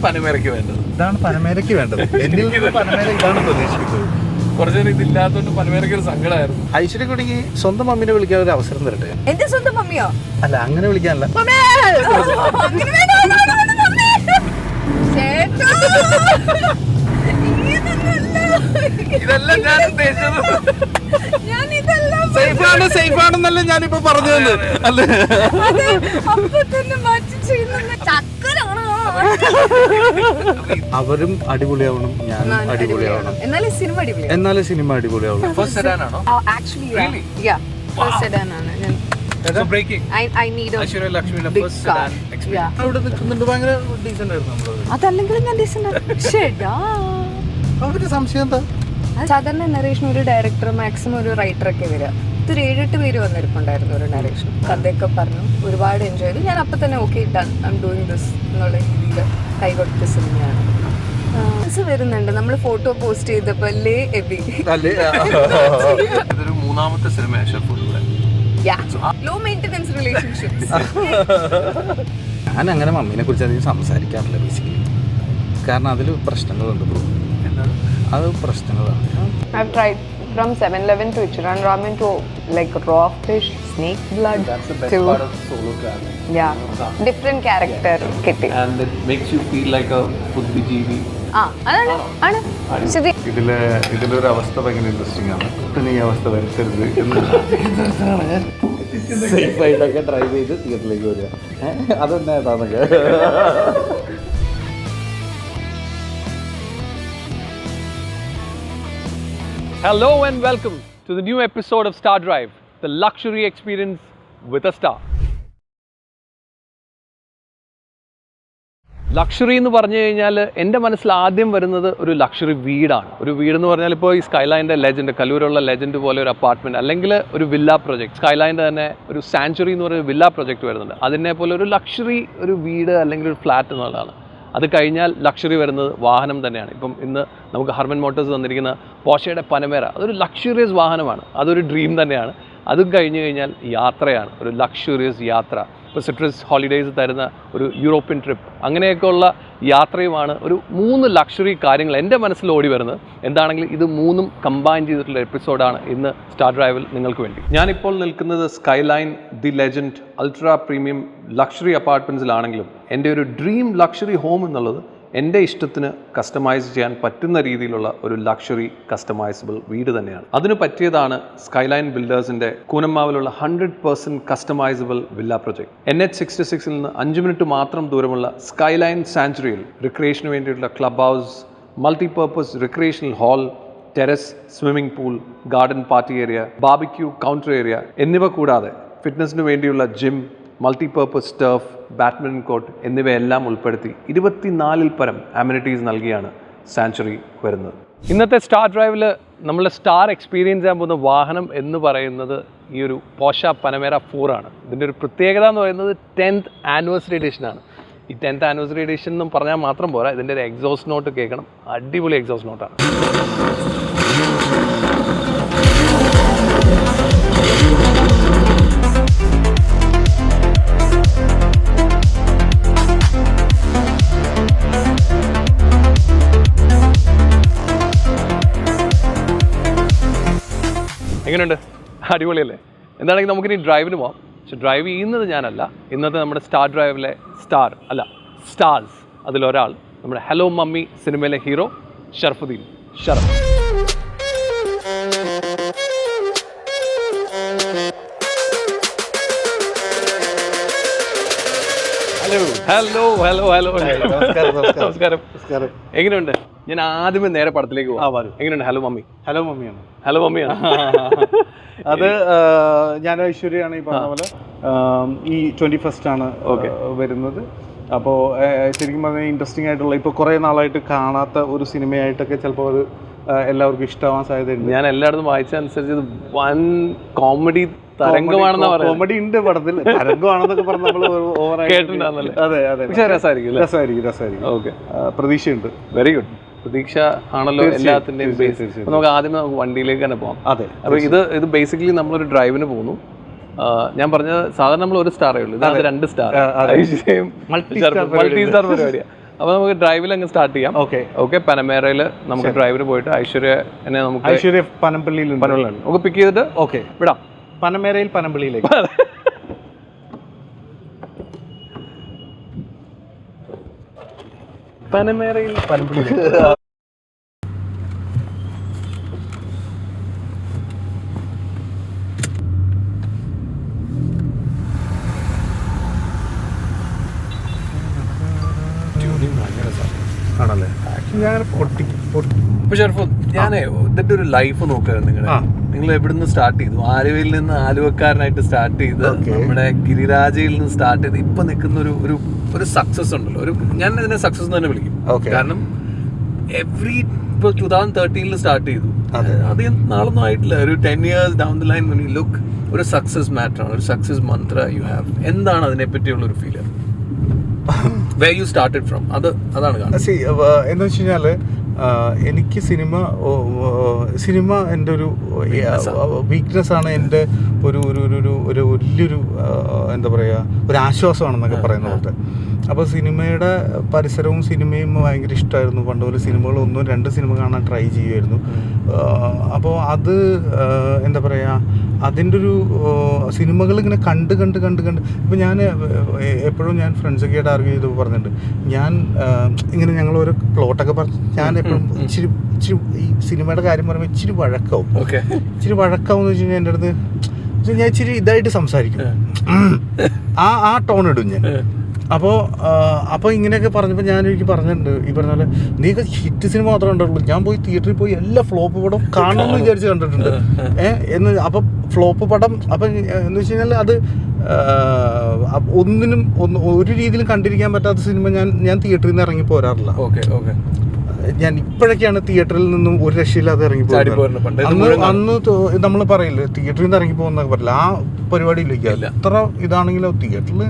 പനമേരയ്ക്ക് വേണ്ടത്. ഇതാണ് പനമേരയ്ക്ക് വേണ്ടത്. എന്നിൽ നിന്ന് പനമേര ഇതാണ് പ്രതീക്ഷിക്കുന്നത്. കുറച്ചു ഇതില്ലാത്തോണ്ട് പനമേരയ്ക്ക് ഒരു സങ്കടമായിരുന്നു. ഐശ്വര്യ കുടുങ്ങി സ്വന്തം മമ്മീനെ വിളിക്കാൻ ഒരു അവസരം തരട്ടെ. എന്റെ സ്വന്തം മമ്മിയോ? അല്ല, അങ്ങനെ വിളിക്കാനല്ല. ഇതെല്ലാം ഞാൻ ഉദ്ദേശിച്ചത് സേഫ് ആണെന്നല്ല ഞാനിപ്പോ പറഞ്ഞത്. അല്ലേ, അവരും അടിപൊളിയാവണം, ഞാനും അടിപൊളിയാവണം, എന്നാലേ സിനിമ അടിപൊളിയാവണം. ഫസ്റ്റ് സെഡാൻ ആണോ? Actually, yeah. First sedan ആണ്. So breaking. I need a Aishwarya Lakshmiയുടെ big first car. sedan experience. Yeah. അവിടെ നിൽക്കുന്നുണ്ട്, ഭയങ്കര ഡീസന്റ് ആയിരുന്നു നമ്മളത്. അതല്ലെങ്കിലും ഞാൻ ഡീസന്റ്. അവരുടെ സംശയം എന്താ? സാധാരണ നരേഷൻ ഒരു ഡയറക്ടർ മാക്സിമം ഒരു റൈറ്റർ ഒക്കെ വരിക. ഇതൊരു 7-8 പേര് വന്നിരിപ്പുണ്ടായിരുന്നു ഒരു നരേഷൻ. കഥയൊക്കെ പറഞ്ഞു, ഒരുപാട് എൻജോയ് ചെയ്തു. ഞാൻ അപ്പം തന്നെ okay done, I am doing this എന്നുള്ള രീതിയിൽ കൈകൊടുത്ത സിനിമയാണ്. വരുന്നുണ്ട്. നമ്മൾ ഫോട്ടോ പോസ്റ്റ് ചെയ്തപ്പോൾ ലേ എബി ഇതൊരു മൂന്നാമത്തെ സിനിമയാണ് ഷെഫൂരിലൂടെ. Law maintenance relationships. ഞാൻ അങ്ങനെ മമ്മീനെ കുറിച്ച് അധികം സംസാരിക്കാറില്ല ബേസിക്കലി. കാരണം അതിൽ പ്രശ്നങ്ങളുണ്ട് ബ്രോ. അത് പ്രശ്നങ്ങളാണ്. I've tried from 7-Eleven to Ichiran Ramen to like raw fish, snake blood. That's the best to, part of solo traveling. Yeah, different character kitty. And it makes you feel like a buddhijeevi. ആണ് ശരി. ഇതിലൊരു അവസ്ഥ ഭയങ്കര interesting ആണ്. പിന്നെ ഈ അവസ്ഥ വരുത്തരുത് സേഫായിട്ടൊക്കെ ഡ്രൈവ് ചെയ്ത് തിയേറ്ററിലേക്ക് വരിക. അതെന്നെ ഏതാന്നൊക്കെ. Hello and welcome to the new episode of Star Drive, the luxury experience with a star. Luxury എന്ന് പറഞ്ഞു കഴിഞ്ഞാൽ എൻ്റെ മനസ്സിൽ ആദ്യം വരുന്നത് ഒരു ലക്ഷറി വീടാണ്. ഒരു വീടെന്ന് പറഞ്ഞാൽ ഇപ്പോൾ ഈ സ്കൈലൈൻ്റെ ലെജൻഡ്, കല്ലൂരുള്ള ലെജൻഡ് പോലെ ഒരു അപ്പാർട്ട്മെൻറ്റ്, അല്ലെങ്കിൽ ഒരു വില്ല പ്രൊജക്ട്. സ്കൈലൈൻ്റെ തന്നെ ഒരു സാങ്ച്വറി എന്ന് പറയുന്ന വില്ല പ്രൊജക്റ്റ് വരുന്നുണ്ട്. അതിനെ പോലെ ഒരു ലക്ഷറി ഒരു വീട് അല്ലെങ്കിൽ ഒരു ഫ്ലാറ്റ് എന്നുള്ളതാണ്. അത് കഴിഞ്ഞാൽ ലക്ഷറി വരുന്നത് വാഹനം തന്നെയാണ്. ഇപ്പം ഇന്ന് നമുക്ക് ഹർമൻ മോട്ടോഴ്സ് തന്നിരിക്കുന്ന പോർഷയുടെ പനമേര, അതൊരു ലക്ഷറിയസ് വാഹനമാണ്, അതൊരു ഡ്രീം തന്നെയാണ്. അതും കഴിഞ്ഞ് കഴിഞ്ഞാൽ യാത്രയാണ്, ഒരു ലക്ഷറിയസ് യാത്ര. ഇപ്പോൾ സിട്രസ് ഹോളിഡേയ്സ് തരുന്ന ഒരു യൂറോപ്യൻ ട്രിപ്പ്, അങ്ങനെയൊക്കെയുള്ള യാത്രയുമാണ് ഒരു 3 ലക്ഷറി കാര്യങ്ങൾ എൻ്റെ മനസ്സിൽ ഓടി വരുന്നത്. എന്താണെങ്കിലും ഇത് 3ഉം കമ്പൈൻ ചെയ്തിട്ടുള്ള എപ്പിസോഡാണ് ഇന്ന് സ്റ്റാർ ഡ്രൈവിൽ നിങ്ങൾക്ക് വേണ്ടി. ഞാനിപ്പോൾ നിൽക്കുന്നത് Skyline the legend ultra premium luxury അപ്പാർട്ട്മെൻറ്റ്സിലാണെങ്കിലും എൻ്റെ ഒരു ഡ്രീം ലക്ഷറി ഹോം എന്നുള്ളത് എൻ്റെ ഇഷ്ടത്തിന് കസ്റ്റമൈസ് ചെയ്യാൻ പറ്റുന്ന രീതിയിലുള്ള ഒരു ലക്ഷറി കസ്റ്റമൈസബിൾ വീട് തന്നെയാണ്. അതിന് പറ്റിയതാണ് സ്കൈലൈൻ ബിൽഡേഴ്സിൻ്റെ കൂനമ്മാവിലുള്ള 100% കസ്റ്റമൈസബിൾ വില്ല പ്രൊജക്ട്. NH66 നിന്ന് 5 മിനിറ്റ് മാത്രം ദൂരമുള്ള സ്കൈലൈൻ സാങ്ച്വറിയിൽ റിക്രിയേഷന് വേണ്ടിയിട്ടുള്ള club house, multipurpose recreational hall, terrace, swimming pool, garden party area, barbecue counter area എന്നിവ കൂടാതെ ഫിറ്റ്നസിന് വേണ്ടിയുള്ള gym, multipurpose turf, badminton court എന്നിവയെല്ലാം ഉൾപ്പെടുത്തി 24-ൽ പരം അമ്യൂണിറ്റീസ് നൽകിയാണ് സാങ്ച്വറി വരുന്നത്. ഇന്നത്തെ സ്റ്റാർ ഡ്രൈവിൽ നമ്മൾ സ്റ്റാർ എക്സ്പീരിയൻസ് ചെയ്യാൻ പോകുന്ന വാഹനം എന്ന് പറയുന്നത് ഈ ഒരു പോർഷ പനമേര 4 ആണ്. ഇതിൻ്റെ ഒരു പ്രത്യേകത എന്ന് പറയുന്നത് 10th ആനിവേഴ്സറി എഡിഷനാണ്. ഈ 10th ആനിവേഴ്സറി എഡിഷൻ എന്നും പറഞ്ഞാൽ മാത്രം പോരാ, ഇതിൻ്റെ ഒരു എക്സോസ്റ്റ് നോട്ട് കേൾക്കണം. അടിപൊളി എക്സോസ്റ്റ് നോട്ടാണ്. എങ്ങനെയുണ്ട്? അടിപൊളിയല്ലേ? എന്താണെങ്കിൽ നമുക്കിനി ഡ്രൈവിന് പോകാം. പക്ഷെ ഡ്രൈവ് ചെയ്യുന്നത് ഞാനല്ല. ഇന്നത്തെ നമ്മുടെ സ്റ്റാർ ഡ്രൈവിലെ സ്റ്റാർസ് അതിലൊരാൾ നമ്മുടെ ഹലോ മമ്മി സിനിമയിലെ hero Sharafudheen. Sharaf, hello hello hello hello. നമസ്കാരം. എങ്ങനെയുണ്ട്? ഞാൻ ആദ്യമേ നേരെ പടത്തിലേക്ക് പോകാം. എങ്ങനെയുണ്ട്? Hello Mummy. ഹലോ മമ്മിയാണ്. ഹലോ മമ്മിയാണ്. അത് ഞാൻ ഐശ്വര്യയാണ് ഈ പറഞ്ഞ പോലെ. ഈ 21st ആണ് വരുന്നത്. അപ്പോൾ ശരിക്കും പറഞ്ഞാൽ ഇൻട്രസ്റ്റിംഗ് ആയിട്ടുള്ള, ഇപ്പോൾ കുറേ നാളായിട്ട് കാണാത്ത ഒരു സിനിമയായിട്ടൊക്കെ ചിലപ്പോൾ അത് എല്ലാവർക്കും ഇഷ്ടമാവാൻ സാധ്യതയുണ്ട്. ഞാൻ എല്ലായിടത്തും വായിച്ച അനുസരിച്ച് ഇത് വൻ കോമഡി തരംഗമാണെന്നാ പറയുന്നത്. കോമഡി ഉണ്ട് പടത്തിൽ, തരംഗമാണെന്നൊക്കെ പറഞ്ഞ് നമ്മൾ കേട്ടിട്ടുണ്ടായിരുന്നല്ലേ? അതെ അതെ. പക്ഷേ രസമായിരിക്കും. ഓക്കെ, പ്രതീക്ഷയുണ്ട്. Very good. പ്രതീക്ഷ ആണല്ലോ എല്ലാത്തിൻ്റെയും ബേസ്. നമുക്ക് ആദ്യമേ നമുക്ക് വണ്ടിയിലേക്ക് തന്നെ പോകാം. അതെ. അപ്പോൾ ഇത് ബേസിക്കലി നമ്മളൊരു ഡ്രൈവിന് പോകുന്നു. ഞാൻ പറഞ്ഞത് സാധാരണ നമ്മൾ 1 സ്റ്റാറേ ഉള്ളൂ, ഇത് 2 സ്റ്റാർ, മൾട്ടി സ്റ്റാർ പരിപാടിയാണ്. അപ്പോൾ നമുക്ക് ഡ്രൈവിൽ അങ്ങ് സ്റ്റാർട്ട് ചെയ്യാം. ഓക്കെ ഓക്കെ, പനമേറയിൽ നമുക്ക് ഡ്രൈവിന് പോയിട്ട് ഐശ്വര്യ എന്നെ നമുക്ക് ഐശ്വര്യ പനമ്പള്ളിയിലുണ്ട്. പനമ്പള്ളിയുണ്ട്, നമുക്ക് പിക്ക് ചെയ്തിട്ട് ഓക്കെ വിടാം. പനമേരയിൽ പനമ്പള്ളിയിലേക്ക്. പനമേറയിൽ പനമ്പള്ളി. ആണല്ലേ? ആക്ച്വലി ഞാൻ ഞാനേ ഇതിന്റെ ഒരു ലൈഫ് നോക്കായിരുന്നു. നിങ്ങൾ എവിടുന്ന് സ്റ്റാർട്ട് ചെയ്തു? ആലുവയിൽ നിന്ന് ആലുവക്കാരനായിട്ട് സ്റ്റാർട്ട് ചെയ്ത് നമ്മുടെ ഗിരിരാജയിൽ നിന്ന് സ്റ്റാർട്ട് ചെയ്ത് ഇപ്പൊ നിൽക്കുന്ന ഒരു സക്സസ് ഉണ്ടല്ലോ. ഞാൻ ഇതിനെ സക്സസ് എന്ന് തന്നെ വിളിക്കും. കാരണം ഇപ്പൊ 2013 സ്റ്റാർട്ട് ചെയ്തു, അധികം നാളൊന്നും ആയിട്ടില്ല. ഒരു 10 years down the line when you look, ഒരു സക്സസ് മാറ്റർ ആണ്, ഒരു സക്സസ് മന്ത്ര യു ഹാവ്. എന്താണ് അതിനെ പറ്റിയുള്ള ഒരു feeler? where you started from? അതാണ് എന്ന് വെച്ച് കഴിഞ്ഞാല് എനിക്ക് സിനിമ എൻ്റെ ഒരു വീക്ക്നെസ് ആണ്. എൻ്റെ ഒരു വലിയൊരു എന്താ പറയുക, ഒരു ആശ്വാസമാണെന്നൊക്കെ പറയുന്ന പോലത്തെ. അപ്പോൾ സിനിമയുടെ പരിസരവും സിനിമയും ഭയങ്കര ഇഷ്ടമായിരുന്നു. പണ്ട് പോലെ സിനിമകൾ 1-2 സിനിമ കാണാൻ ട്രൈ ചെയ്യുമായിരുന്നു. അപ്പോൾ അത് എന്താ പറയുക, അതിൻ്റെ ഒരു സിനിമകൾ ഇങ്ങനെ കണ്ട് ഇപ്പം ഞാൻ എപ്പോഴും ഞാൻ ഫ്രണ്ട്സൊക്കെ ആയിട്ട് ആർഗ്യൂ ചെയ്ത് പറഞ്ഞിട്ടുണ്ട്. ഞാൻ ഇങ്ങനെ ഞങ്ങൾ ഒരു പ്ലോട്ടൊക്കെ പറഞ്ഞ് ഞാൻ എപ്പോഴും ഇച്ചിരി ഈ സിനിമയുടെ കാര്യം പറയുമ്പോൾ ഇച്ചിരി വഴക്കാവും എന്ന് വെച്ച് കഴിഞ്ഞാൽ എൻ്റെ അടുത്ത് ഞാൻ ഇച്ചിരി ഇതായിട്ട് സംസാരിക്കും. ആ ടോൺ ഇടും ഞാൻ. അപ്പോൾ ഇങ്ങനെയൊക്കെ പറഞ്ഞപ്പോൾ ഞാൻ എനിക്ക് പറഞ്ഞിട്ടുണ്ട്, ഈ പറഞ്ഞ പോലെ നീ ഹിറ്റ് സിനിമ മാത്രമേ ഉണ്ടാവുള്ളൂ, ഞാൻ പോയി തിയേറ്ററിൽ പോയി എല്ലാ ഫ്ലോപ്പ് പടം കാണണമെന്ന് വിചാരിച്ച് കണ്ടിട്ടുണ്ട് എന്ന്. അപ്പം ഫ്ലോപ്പ് പടം അപ്പം എന്ന് വെച്ച് കഴിഞ്ഞാൽ അത് ഒരു രീതിയിലും കണ്ടിരിക്കാൻ പറ്റാത്ത സിനിമ ഞാൻ തിയേറ്ററിൽ നിന്ന് ഇറങ്ങി പോരാറില്ല. ഞാൻ ഇപ്പോഴൊക്കെയാണ് തിയേറ്ററിൽ നിന്നും ഒരു രക്ഷയില്ലാതെ ഇറങ്ങി പോകുന്നത്. അന്ന് നമ്മൾ പറയില്ലേ തിയേറ്ററിൽ നിന്ന് ഇറങ്ങി പോകുന്നൊക്കെ പറയില്ല, ആ പരിപാടിയിലേക്ക് എത്ര ഇതാണെങ്കിലും തിയേറ്ററിൽ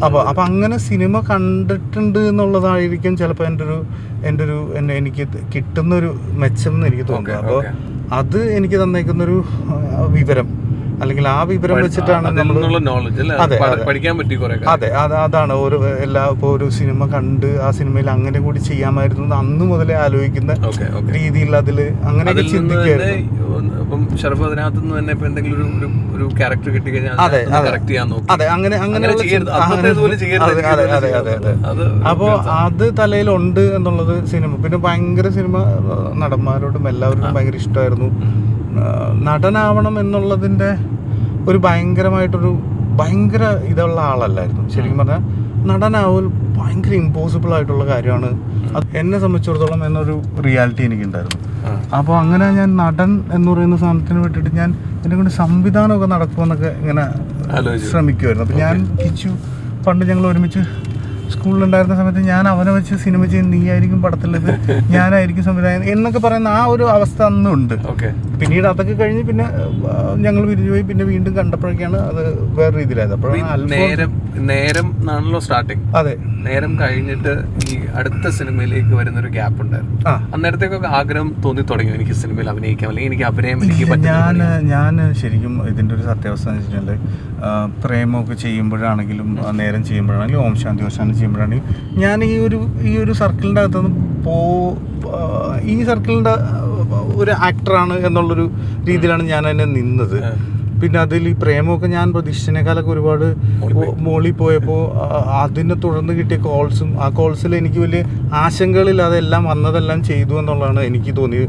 അപ്പൊ അങ്ങനെ സിനിമ കണ്ടിട്ടുണ്ട് എന്നുള്ളതായിരിക്കും ചിലപ്പോൾ എനിക്ക് കിട്ടുന്നൊരു മെച്ചം എന്ന് എനിക്ക് തോന്നുന്നത്. അപ്പോൾ അത് എനിക്ക് തന്നേക്കുന്നൊരു വിവരം, അല്ലെങ്കിൽ ആ വിവരം വെച്ചിട്ടാണ് അതാണ് ഇപ്പോൾ ഒരു സിനിമ കണ്ട് ആ സിനിമയിൽ അങ്ങനെ കൂടി ചെയ്യാമായിരുന്നു അന്ന് മുതലേ ആലോചിക്കുന്ന രീതിയിൽ അതിൽ അങ്ങനെ ചിന്തിക്കായിരുന്നു. അപ്പോ അത് തലയിലുണ്ട് എന്നുള്ളത് സിനിമ. പിന്നെ ഭയങ്കര സിനിമ നടന്മാരോടും എല്ലാവരോടും ഭയങ്കര ഇഷ്ടമായിരുന്നു. നടനാവണം എന്നുള്ളതിൻ്റെ ഒരു ഭയങ്കര ഇതുള്ള ആളല്ലായിരുന്നു. ശരിക്കും പറഞ്ഞാൽ നടനാവൽ ഭയങ്കര ഇമ്പോസിബിൾ ആയിട്ടുള്ള കാര്യമാണ്. എന്നെ സംബന്ധിച്ചിടത്തോളം എന്നൊരു റിയാലിറ്റി എനിക്കുണ്ടായിരുന്നു. അപ്പോൾ അങ്ങനെ ഞാൻ നടൻ എന്ന് പറയുന്ന സാധനത്തിന് വേണ്ടിയിട്ട് ഞാൻ എന്നെ കൊണ്ട് സംവിധാനമൊക്കെ നടക്കുമെന്നൊക്കെ ഇങ്ങനെ ശ്രമിക്കുമായിരുന്നു. അപ്പോൾ ഞാൻ കിച്ചു പണ്ട് ഞങ്ങൾ ഒരുമിച്ച് സ്കൂളിലുണ്ടായിരുന്ന സമയത്ത് ഞാൻ അവനെ വെച്ച് സിനിമ ചെയ്യുന്ന നീയായിരിക്കും പടത്തിലത്, ഞാനായിരിക്കും സംവിധാനം എന്നൊക്കെ പറയുന്ന ആ ഒരു അവസ്ഥ അന്നുണ്ട്. പിന്നീട് അതൊക്കെ കഴിഞ്ഞ് പിന്നെ ഞങ്ങൾ പിരിഞ്ഞു പോയി. പിന്നെ വീണ്ടും കണ്ടപ്പോഴൊക്കെയാണ് അത് വേറെ രീതിയിലായത്. അതെ, നേരം കഴിഞ്ഞിട്ട് ഈ അടുത്ത സിനിമയിലേക്ക് വരുന്നൊരു ഗ്യാപ്പ് ഉണ്ടായിരുന്നു. അന്നേരത്തേക്കൊക്കെ ആഗ്രഹം തോന്നി തുടങ്ങി എനിക്ക് സിനിമയിൽ അഭിനയിക്കാം, അല്ലെങ്കിൽ എനിക്ക് അഭിനയം. ഞാൻ ശരിക്കും ഇതിൻ്റെ ഒരു സത്യാവസ്ഥ എന്ന് വെച്ചിട്ടുണ്ടെങ്കിൽ പ്രേമമൊക്കെ ചെയ്യുമ്പോഴാണെങ്കിലും നേരം ചെയ്യുമ്പോഴാണെങ്കിലും ഓം ശാന്തി ഓശാനം ചെയ്യുമ്പോഴാണെങ്കിലും ഞാൻ ഈ ഒരു സർക്കിളിൻ്റെ അകത്തുനിന്ന് ഈ സർക്കിളിൻ്റെ ഒരു ആക്ടറാണ് എന്നുള്ളൊരു രീതിയിലാണ് ഞാൻ അതിനെ നിന്നത്. പിന്നെ അതിൽ ഈ പ്രേമമൊക്കെ ഞാൻ പ്രതീക്ഷിച്ചതിനേക്കാളൊക്കെ ഒരുപാട് മോളിൽ പോയപ്പോൾ അതിനെ തുടർന്ന് കിട്ടിയ കോൾസും ആ കോൾസിൽ എനിക്ക് വലിയ ആശങ്കകളില്ലാതെ എല്ലാം വന്നതെല്ലാം ചെയ്തു എന്നുള്ളതാണ് എനിക്ക് തോന്നിയ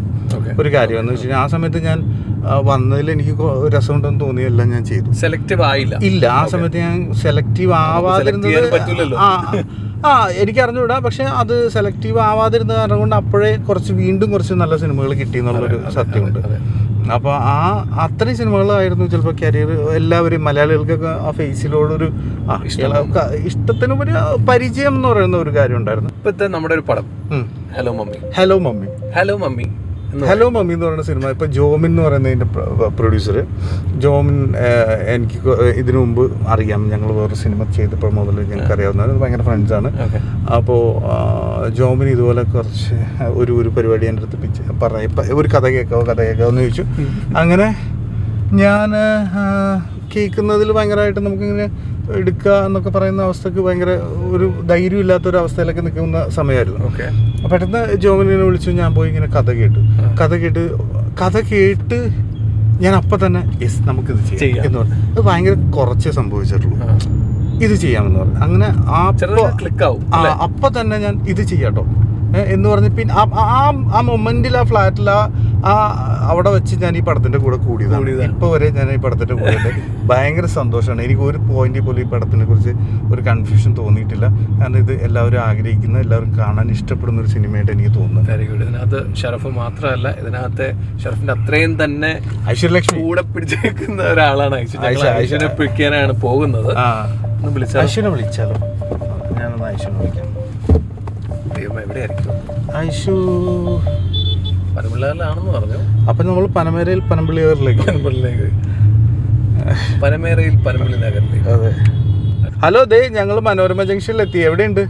ഒരു കാര്യം. എന്ന് വെച്ച് കഴിഞ്ഞാൽ ആ സമയത്ത് ഞാൻ വന്നതിൽ എനിക്ക് രസമുണ്ടെന്ന് തോന്നിയെല്ലാം ഞാൻ ചെയ്തു. സെലക്റ്റീവ് ആയില്ല. ഇല്ല, ആ സമയത്ത് ഞാൻ സെലക്റ്റീവ് ആവാതിരുന്നത് എനിക്ക് അറിഞ്ഞുകൂടാ. പക്ഷെ അത് സെലക്റ്റീവ് ആവാതിരുന്ന കാരണം കൊണ്ട് അപ്പോഴേ വീണ്ടും കുറച്ച് നല്ല സിനിമകൾ കിട്ടി എന്നുള്ളൊരു സത്യമുണ്ട്. അപ്പോൾ അത്രയും സിനിമകളായിരുന്നു ചിലപ്പോൾ കരിയർ. എല്ലാവരും മലയാളികൾക്കൊക്കെ ആ ഫേസിലോടൊരു ഇഷ്ടത്തിനുപരി പരിചയം എന്ന് പറയുന്ന ഒരു കാര്യം ഉണ്ടായിരുന്നു. ഇപ്പോഴത്തെ നമ്മുടെ ഒരു പടം ഹലോ മമ്മി എന്ന് പറയുന്ന സിനിമ ഇപ്പോൾ ജോമിൻ എന്ന് പറയുന്നതിൻ്റെ പ്രൊഡ്യൂസർ ജോമിൻ എനിക്ക് ഇതിനു മുമ്പ് അറിയാം. ഞങ്ങൾ വേറൊരു സിനിമ ചെയ്തപ്പോൾ മുതൽ ഞങ്ങൾക്ക് അറിയാവുന്നതാണ്, ഭയങ്കര ഫ്രണ്ട്സാണ്. അപ്പോൾ ജോമിൻ ഇതുപോലെ കുറച്ച് ഒരു പരിപാടി എൻ്റെ അടുത്ത് ഒരു കഥ കേൾക്കാമോ എന്ന് ചോദിച്ചു. അങ്ങനെ ഞാൻ കേൾക്കുന്നതിൽ ഭയങ്കരമായിട്ട് നമുക്കിങ്ങനെ എടുക്കുക എന്നൊക്കെ പറയുന്ന അവസ്ഥക്ക് ഭയങ്കര ഒരു ധൈര്യം ഇല്ലാത്തൊരു അവസ്ഥയിലൊക്കെ നിൽക്കുന്ന സമയമായിരുന്നു. അപ്പോൾ പെട്ടെന്ന് ജോമിനെ വിളിച്ചു. ഞാൻ പോയി ഇങ്ങനെ കഥ കേട്ട് ഞാൻ അപ്പം തന്നെ യെസ് നമുക്കിത് ചെയ്യാം എന്ന് പറഞ്ഞു. അത് ഭയങ്കര കുറച്ചേ സംഭവിച്ചിട്ടുള്ളൂ. ഇത് ചെയ്യാമെന്ന് പറഞ്ഞു. അങ്ങനെ അപ്പം തന്നെ ഞാൻ ഇത് ചെയ്യാട്ടോ എന്ന് പറഞ്ഞ് പിന്നെ ആ മൊമെന്റിൽ ആ ഫ്ലാറ്റിൽ അവിടെ വെച്ച് ഞാൻ ഈ പടത്തിന്റെ കൂടെ കൂടിയതാണ്. ഇപ്പൊ വരെ ഞാൻ ഈ പടത്തിന്റെ കൂടെ ഭയങ്കര സന്തോഷമാണ്. എനിക്ക് ഒരു പോയിന്റ് പോലും ഈ പടത്തിനെ കുറിച്ച് ഒരു കൺഫ്യൂഷൻ തോന്നിയിട്ടില്ല. കാരണം ഇത് എല്ലാവരും ആഗ്രഹിക്കുന്ന, എല്ലാവരും കാണാൻ ഇഷ്ടപ്പെടുന്ന ഒരു സിനിമയായിട്ട് എനിക്ക് തോന്നുന്നു. Very good. ഇതിനകത്ത് ഷറഫ് മാത്രമല്ല, ഇതിനകത്തെ ഷറഫിന്റെ അത്രയും തന്നെ ഐശ്വര്യലക്ഷ്മി കൂടെ പിടിച്ചേക്കുന്ന ഒരാളാണ്. ഐശ്വര്യനെ പിടിക്കാനാണ് പോകുന്നത്. ഐശ്വര്യനെ വിളിച്ചാലോ? ഞാനൊന്ന് ഐശ്വര്യനെ വിളിക്കാം. എവിടെയായിരിക്കും ഐശു? പനമ്പിള്ളേരിലാണെന്ന് പറഞ്ഞു. അപ്പൊ നമ്മൾ പനമേരയിൽ പനമ്പിള്ളിയിലേക്ക് പനമേരയിൽ പനമ്പിള്ളി നഗറിലേക്ക്. അതെ. ഹലോ, ദേ ഞങ്ങൾ മനോരമ ജംഗ്ഷനിൽ എത്തി. എവിടെയുണ്ട്?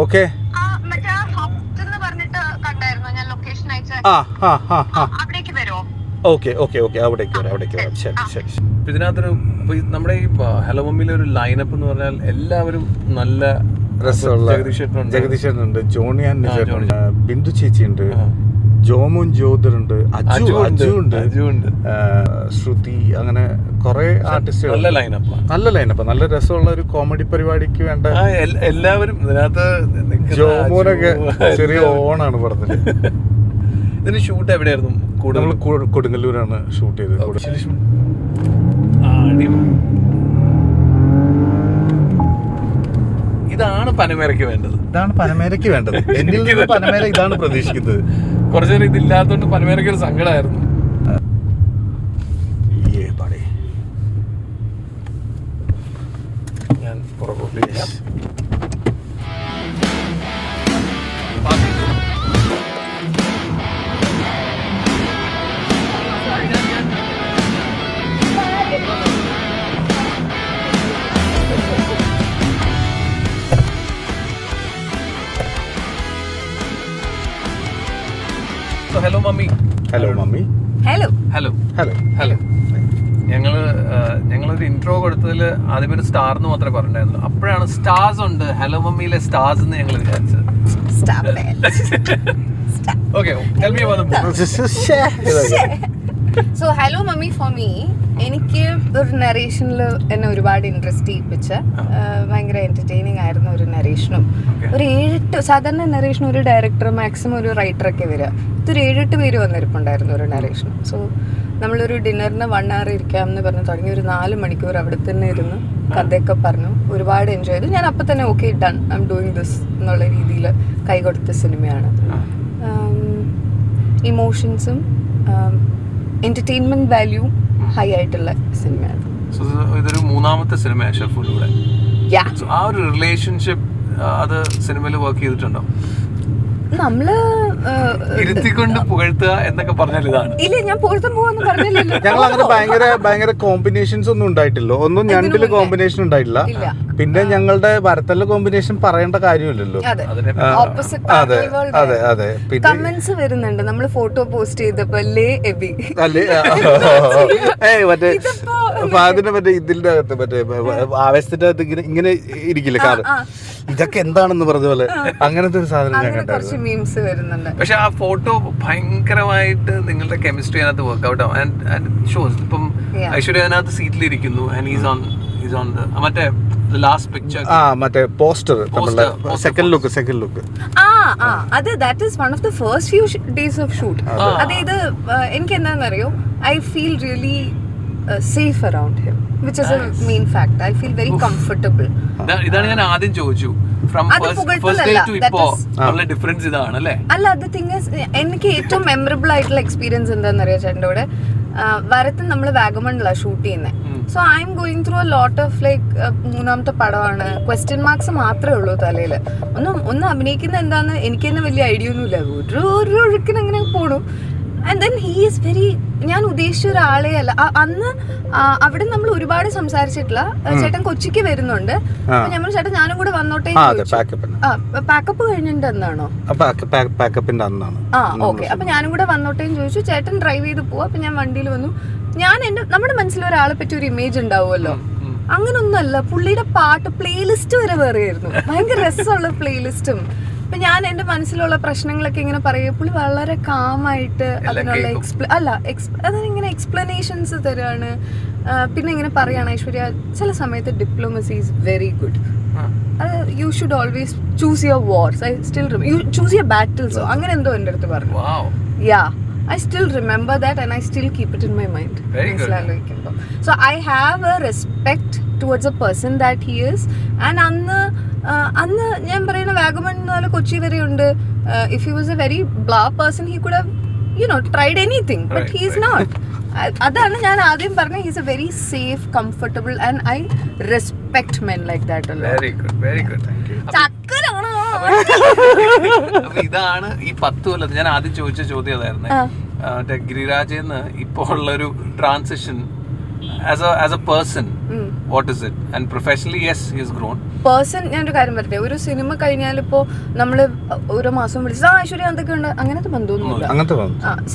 ഓക്കെ. അവിടേക്ക് വരാം. ശരി. ഇതിനകത്തൊരു നമ്മുടെ ഈ ഹലോ മമ്മിയിലെ ഒരു ലൈനപ്പ് എന്ന് പറഞ്ഞാൽ എല്ലാവരും നല്ല രസമുള്ള ജഗദീഷ് ചേട്ടനുണ്ട്, ജോണി ആൻഡ് ചേട്ടനുണ്ട്, ബിന്ദു ചേച്ചിയുണ്ട്, ജോമോൻ ജ്യോതിറുണ്ട്, അജു ഉണ്ട്, ശ്രുതി, അങ്ങനെ കുറെ ആർട്ടിസ്റ്റുകൾ. നല്ല ലൈനപ്പ്, നല്ല രസമുള്ള ഒരു കോമഡി പരിപാടിക്ക് വേണ്ട എല്ലാവരും ഇതിനകത്ത്. ജോമോനൊക്കെ ചെറിയ ഓണാണ് പടത്തില്. ഇതിന് ഷൂട്ട് എവിടെയായിരുന്നു? നമ്മൾ കൊടുങ്ങല്ലൂരാണ് ഷൂട്ട് ചെയ്തത്. ഇതാണ് പനമേരയ്ക്ക് വേണ്ടത്. എന്നിൽ നിന്ന് പനമേര ഇതാണ് പ്രതീക്ഷിക്കുന്നത്. കുറച്ചു നേരം ഇതില്ലാത്തോണ്ട് പനമേരയ്ക്ക് ഒരു സങ്കടമായിരുന്നു. ഞാൻ പുറകോട്ട് ഹലോ മമ്മി. ഞങ്ങളൊരു ഇൻട്രോ കൊടുത്തതിൽ ആദ്യം ഒരു സ്റ്റാർ എന്ന് മാത്രമേ പറഞ്ഞിട്ടുണ്ടായിരുന്നു. അപ്പോഴാണ് സ്റ്റാർസ് ഉണ്ട്, ഹലോ മമ്മിയിലെ സ്റ്റാർസ് എന്ന് ഞങ്ങൾ വിചാരിച്ചത്. Okay, tell me about the book. So hello mummy for me, എനിക്ക് ഒരു നറേഷനിൽ എന്നെ ഒരുപാട് ഇൻട്രസ്റ്റ് ചെയ്യിപ്പിച്ച ഭയങ്കര എൻ്റർടൈനിങ് ആയിരുന്ന ഒരു നറേഷനും, ഒരു 7-8 സാധാരണ നറേഷൻ ഒരു ഡയറക്ടർ മാക്സിമം ഒരു റൈറ്ററൊക്കെ വരിക. ഇതൊരു 7-8 പേര് വന്നിരിപ്പുണ്ടായിരുന്നു ഒരു നറേഷൻ. സോ നമ്മളൊരു ഡിന്നറിന് 1 hour ഇരിക്കാം എന്ന് പറഞ്ഞ് തുടങ്ങി. ഒരു 4 മണിക്കൂർ അവിടെ തന്നെ ഇരുന്ന് കഥയൊക്കെ പറഞ്ഞു, ഒരുപാട് എൻജോയ് ചെയ്തു. ഞാൻ അപ്പം തന്നെ okay done, I am doing this എന്നുള്ള രീതിയിൽ കൈ കൊടുത്ത സിനിമയാണ്. ഇമോഷൻസും എന്റർടൈൻമെന്റ് വാല്യൂ ഹൈ ആയിട്ടുള്ള സിനിമയാണ്. ഇതൊരു 3ാമത്തെ സിനിമയാണ് ഷെഫിലൂടെ. ആ ഒരു റിലേഷൻഷിപ്പ് അത് സിനിമയിൽ വർക്ക് ചെയ്തിട്ടുണ്ടോ? നമ്മള് ഇരുത്തിക്കൊണ്ട് പുകഴ്ത്തുക എന്നൊക്കെ പറഞ്ഞാൽ ഇതാണ്. ഇല്ല, ഞാൻ പുകഴ്ത്താൻ പോവാന്ന് പറഞ്ഞില്ലല്ലോ. ഞങ്ങൾ അങ്ങനെ ഭയങ്കര കോമ്പിനേഷൻസ് ഒന്നും ഉണ്ടായിട്ടില്ലോ. ഒന്നും ഞണ്ടില് കോമ്പിനേഷൻ ഉണ്ടായിട്ടില്ല. പിന്നെ ഞങ്ങളുടെ വരത്തല്ല കോമ്പിനേഷൻ പറയേണ്ട കാര്യമില്ലല്ലോ. അതെ. കമന്റ്സ് വരുന്നുണ്ട്. നമ്മള് ഫോട്ടോ പോസ്റ്റ് ചെയ്തപ്പോ മറ്റേ അതിന്റെ മറ്റേ ഇതിന്റെ അകത്ത് മറ്റേ ആവേശത്തിന്റെ അകത്ത് ഇങ്ങനെ ഇരിക്കില്ല കാറ്, ഇതൊക്കെ എന്താണെന്ന് പറഞ്ഞ പോലെ അങ്ങനത്തെ ഒരു സാധനം ഞാൻ കണ്ടായിരുന്നു. പക്ഷെ ആ ഫോട്ടോ ഭയങ്കരമായിട്ട് നിങ്ങളുടെ കെമിസ്ട്രി അതിനകത്ത് വർക്ക്ഔട്ട് ആവും. ആൻഡ് ഷോസ് ഇപ്പം ഐശ്വര്യ അതിനകത്ത് സീറ്റിലിരിക്കുന്നു, മറ്റേ ലാസ്റ്റ് പിക്ചർ, മറ്റേ പോസ്റ്റർ, സെക്കൻഡ് ലുക്ക്. അത് that is one of the first few days of shoot. അതായത് എനിക്ക് എന്താണെന്നറിയോ, I feel really safe around him, which is a main fact. I feel very comfortable. ഇതാണ് ഞാൻ ആദ്യം ചോദിച്ചു, from first day to ഇപ്പോ ഉള്ള ഡിഫറൻസ് ഇതാണ് അല്ലേ? അല്ല, the thing is, എനിക്ക് ഏറ്റവും മെമ്മറബിൾ ആയിട്ടുള്ള എക്സ്പീരിയൻസ് എന്താണെന്നറിയോ ചേട്ടൻ്റെ കൂടെ? വരത്ത് നമ്മൾ വാഗമണിലാണ് ഷൂട്ട് ചെയ്യുന്നത്. So I'm going through a lot of like 3ാമത്തെ പടമാണ്, ക്വസ്റ്റ്യൻ മാർക്സ് മാത്രമേ ഉള്ളൂ തലയിൽ. ഒന്ന് അഭിനയിക്കുന്ന എന്താന്ന് എനിക്ക് തന്നെ വലിയ ഐഡിയ ഒന്നുമില്ല. ഒരു ഒഴുക്കിന് അങ്ങനെ പോണു. And then he is very, ഞാൻ ഉദ്ദേശിച്ച ഒരാളെ അല്ല. അന്ന് അവിടെ നമ്മൾ ഒരുപാട് സംസാരിച്ചിട്ടില്ല. ചേട്ടൻ കൊച്ചിക്ക് വരുന്നുണ്ട്. നമ്മൾ ചേട്ടൻ ഞാനും കൂടെ വന്നോട്ടെ. പാക്കപ്പ് കഴിഞ്ഞിട്ട് എന്നാണോ? പാക്കപ്പിന്റെ അന്നാണ്. ഓക്കെ. അപ്പൊ ഞാനും കൂടെ വന്നോട്ടേന്ന് ചോദിച്ചു. ചേട്ടൻ ഡ്രൈവ് ചെയ്ത് പോവാ. അപ്പൊ ഞാൻ വണ്ടിയിൽ വന്നു. നമ്മുടെ മനസ്സിൽ ഒരാളെ പറ്റി ഒരു ഇമേജ് ഉണ്ടാവുമല്ലോ, അങ്ങനൊന്നുമല്ല. പുള്ളിയുടെ പാട്ട് പ്ലേലിസ്റ്റ് വരെ വേറെയായിരുന്നു, ഭയങ്കര രസമുള്ള പ്ലേലിസ്റ്റും. അപ്പൊ ഞാൻ എന്റെ മനസ്സിലുള്ള പ്രശ്നങ്ങളൊക്കെ ഇങ്ങനെ പറയുക, പുള്ളി വളരെ കാമായിട്ട് അതിനുള്ള അതിനിങ്ങനെ എക്സ്പ്ലനേഷൻസ് തരാണ്. പിന്നെ ഇങ്ങനെ പറയാണ്, ഐശ്വര്യ ചില സമയത്ത് diplomacy is very good. You should always choose your wars. I still you choose your ബാറ്റിൽസോ അങ്ങനെ എന്തോ എൻ്റെ അടുത്ത് പറഞ്ഞു. യാ, I still remember that and I still keep it in my mind. So I have a respect towards a person that he is. And അന്ന് ഞാൻ പറയുന്ന വാഗമൺ പോലെ കൊച്ചി വരെ ഉണ്ട്. If he was a very blah person, he could have, tried anything. But he is not. അതാണ് ഞാൻ ആദ്യം പറഞ്ഞ, he is a very safe, comfortable and I respect men like that a lot. Very good. ചക്കരാണോ? ഇതാണ് ഈ 10 കൊല്ലം ഞാൻ ആദ്യം ചോദിച്ച ചോദ്യം അതായിരുന്നു. ഗിരിരാജെന്ന് ഇപ്പോൾ ഉള്ളൊരു transition as a person, what is it? And professionally, yes, he has grown. Person ഞാനൊരു കാര്യം പറയട്ടെ, ഒരു സിനിമ കഴിഞ്ഞാൽ ഇപ്പോ നമ്മള് ഓരോ മാസം വിളിച്ചത് ഐശ്വര്യ എന്തൊക്കെ ഉണ്ട് അങ്ങനത്തെ ബന്ധമൊന്നുമില്ല.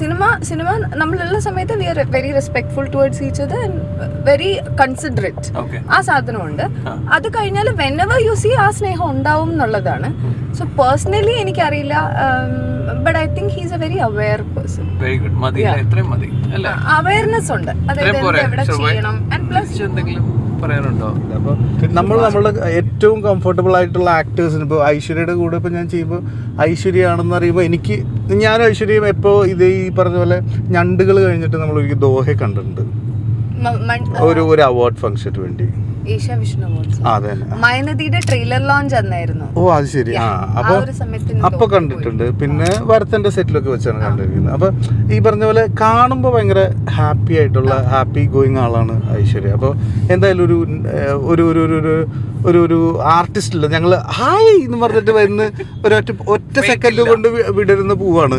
സിനിമ നമ്മളുള്ള സമയത്ത് we are very respectful towards each other and very considerate. ആ സാധനമുണ്ട്. അത് കഴിഞ്ഞാൽ വെനെവർ യു സീ ആ സ്നേഹം ഉണ്ടാവും എന്നുള്ളതാണ്. സോ പേഴ്സണലി എനിക്കറിയില്ല, but I think he's A very aware person. Awareness ഉണ്ട്, അതായത് എവിടെ ചെയ്യണം. ആൻഡ് പ്ലസ് പറയാനുണ്ടോ? അപ്പോൾ നമ്മളുടെ ഏറ്റവും കംഫർട്ടബിൾ ആയിട്ടുള്ള ആക്ടേഴ്സിന് ഇപ്പോൾ ഐശ്വര്യയുടെ കൂടെ ഇപ്പോൾ ഞാൻ ചെയ്യുമ്പോൾ ഐശ്വര്യയാണെന്ന് അറിയുമ്പോൾ ഞാനും ഐശ്വര്യയും എപ്പോൾ ഇത് ഈ പറഞ്ഞ പോലെ ഞണ്ടുകൾ കഴിഞ്ഞിട്ട് നമ്മൾ ഒരിക്കൽ ദോഹ കണ്ടിട്ടുണ്ട്, ഒരു അവാർഡ് ഫംഗ്ഷന് വേണ്ടി. ഏഷ്യ വിഷ്ണു അവാർഡ്സ് മയനദിയുടെ ട്രെയിലർ ലോഞ്ച് അന്നായിരുന്നു. ഓ അത് ശരി. അപ്പൊ കണ്ടിട്ടുണ്ട്. പിന്നെ വരത്തന്റെ സെറ്റിലൊക്കെ വെച്ചാണ് കണ്ടിരിക്കുന്നത്. അപ്പൊ ഈ പറഞ്ഞ പോലെ കാണുമ്പോൾ ഭയങ്കര ഹാപ്പി ഗോയിങ് ആളാണ് ഐശ്വര്യ. അപ്പോൾ എന്തായാലും ഒരു ആർട്ടിസ്റ്റ് ഇല്ല, ഞങ്ങള് ഹായ് എന്ന് പറഞ്ഞിട്ട് വരുന്ന ഒറ്റ സെക്കൻഡ് കൊണ്ട് വിടരുന്ന പൂവാണ്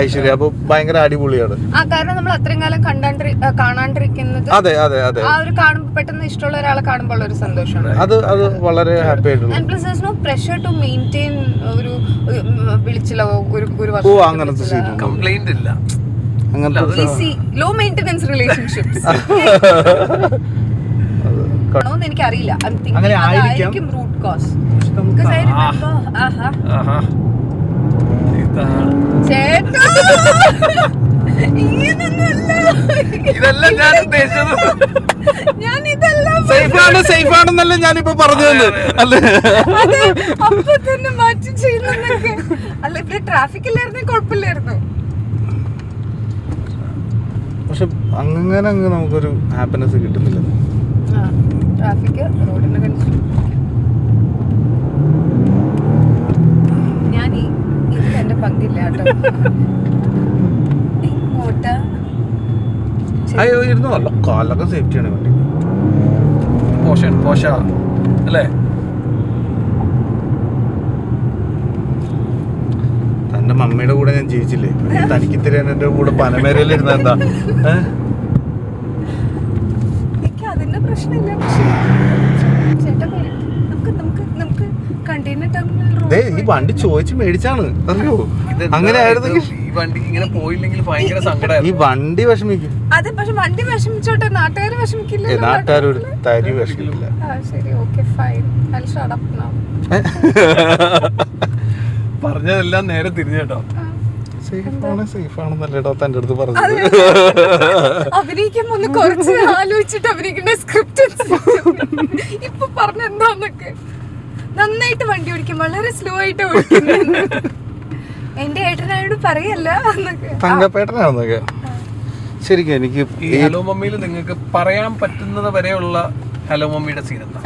ഐശ്വര്യ. അപ്പൊ ഭയങ്കര അടിപൊളിയാണ്. കാരണം നമ്മൾ അത്രയും കാലം കാണാണ്ടിരിക്കുന്നത്. അതെ അതെ അതെ. ആ ഒരു കാണുമ്പോൾ പെട്ടെന്ന് ഇഷ്ടമുള്ള ഒരാളെ കാണുമ്പോൾ ഒരു സന്തോഷമാണ്. അത് വളരെ ഹാപ്പി ആയിട്ടുള്ള. And plus there's no pressure to maintain ഒരു വിളിച്ചില്ല ഒരു വർഷം. ഓ അങ്ങനത്തെ കംപ്ലൈന്റ് ഇല്ല, അങ്ങനത്തെ ലോ മെയിന്റനൻസ് റിലേഷൻഷിപ്സ് ആണോന്ന് എനിക്കറിയില്ല. അങ്ങനെ ആയിരിക്കും root cause. because I remember ചേട്ടാ ഇതെല്ലാം ഞാൻ ഉദ്ദേശിച്ചത്. സേഫ് ആണെന്നല്ലേ ഞാനിപ്പോ പറഞ്ഞത് അല്ലേ? അപ്പൊ തന്നെ മാറ്റി ചെയ്യുന്നൊക്കെ അല്ല. ഇവിടെ ട്രാഫിക് ഇല്ലായിരുന്നേ കുഴപ്പമില്ലായിരുന്നു. പക്ഷെ അങ്ങനെ നമുക്കൊരു ഹാപ്പിനെസ് കിട്ടുന്നില്ല. ട്രാഫിക് റോഡിന്റെ ഞാൻ ഇതിൽ എന്റെ പങ്കില്ല കേട്ടോ. അയ്യോ ഇരുന്നു നല്ല കാലൊക്കെ സേഫ്റ്റിയാണ് വണ്ടി. പോഷ അല്ലേ? തന്റെ മമ്മിയുടെ കൂടെ ഞാൻ ജീവിച്ചില്ലേ, തനിക്ക് തരാൻ എന്റെ കൂടെ പനമേരയിലിരുന്ന എന്താ? എനിക്ക് അതിന്റെ പ്രശ്നമില്ല. ചേട്ടാ നമുക്ക് കണ്ടെയ്നർ ടെർമിനൽ ഈ വണ്ടി ചോദിച്ച് മേടിച്ചാണ് അറിയോ? അങ്ങനെ ആയിരുന്നെങ്കിൽ ഈ വണ്ടിക്ക് ഇങ്ങനെ പോയില്ലെങ്കിൽ ഭയങ്കര സങ്കടം. ഈ വണ്ടി വിഷമിക്കും. അതെ, പക്ഷെ വണ്ടി വിഷമിച്ചോട്ടെ, നാട്ടുകാർ വിഷമിക്കില്ല. നാട്ടുകാരൊരു തരി വിഷമിക്കില്ല. ശരി, okay fine. I'll shut up now. പറഞ്ഞതെല്ലാം നേരെ തിരിഞ്ഞു കേട്ടോ. സേഫ് ആണെന്നല്ലേട്ടോ തന്റെ അടുത്ത് പറഞ്ഞത്. അഭിനയിക്കുമ്പോ ഒന്ന് കുറച്ച് ആലോചിച്ചിട്ട് അഭിനയിക്കേണ്ട സ്ക്രിപ്റ്റ് ഇപ്പൊ പറഞ്ഞെന്താന്നൊക്കെ. നന്നായിട്ട് വണ്ടി ഓടിക്കും, വളരെ സ്ലോ ആയിട്ട് ഓടിക്കുന്നത്. എന്റെ ഏട്ടനായോട് പറയല്ല തങ്കപ്പേട്ടനാണെന്നൊക്കെ. ശരിക്കും എനിക്ക് ഈ ഹലോ മമ്മിയിൽ നിങ്ങൾക്ക് പറയാൻ പറ്റുന്നത് വരെയുള്ള ഹലോ മമ്മിയുടെ സീൻ എന്താ?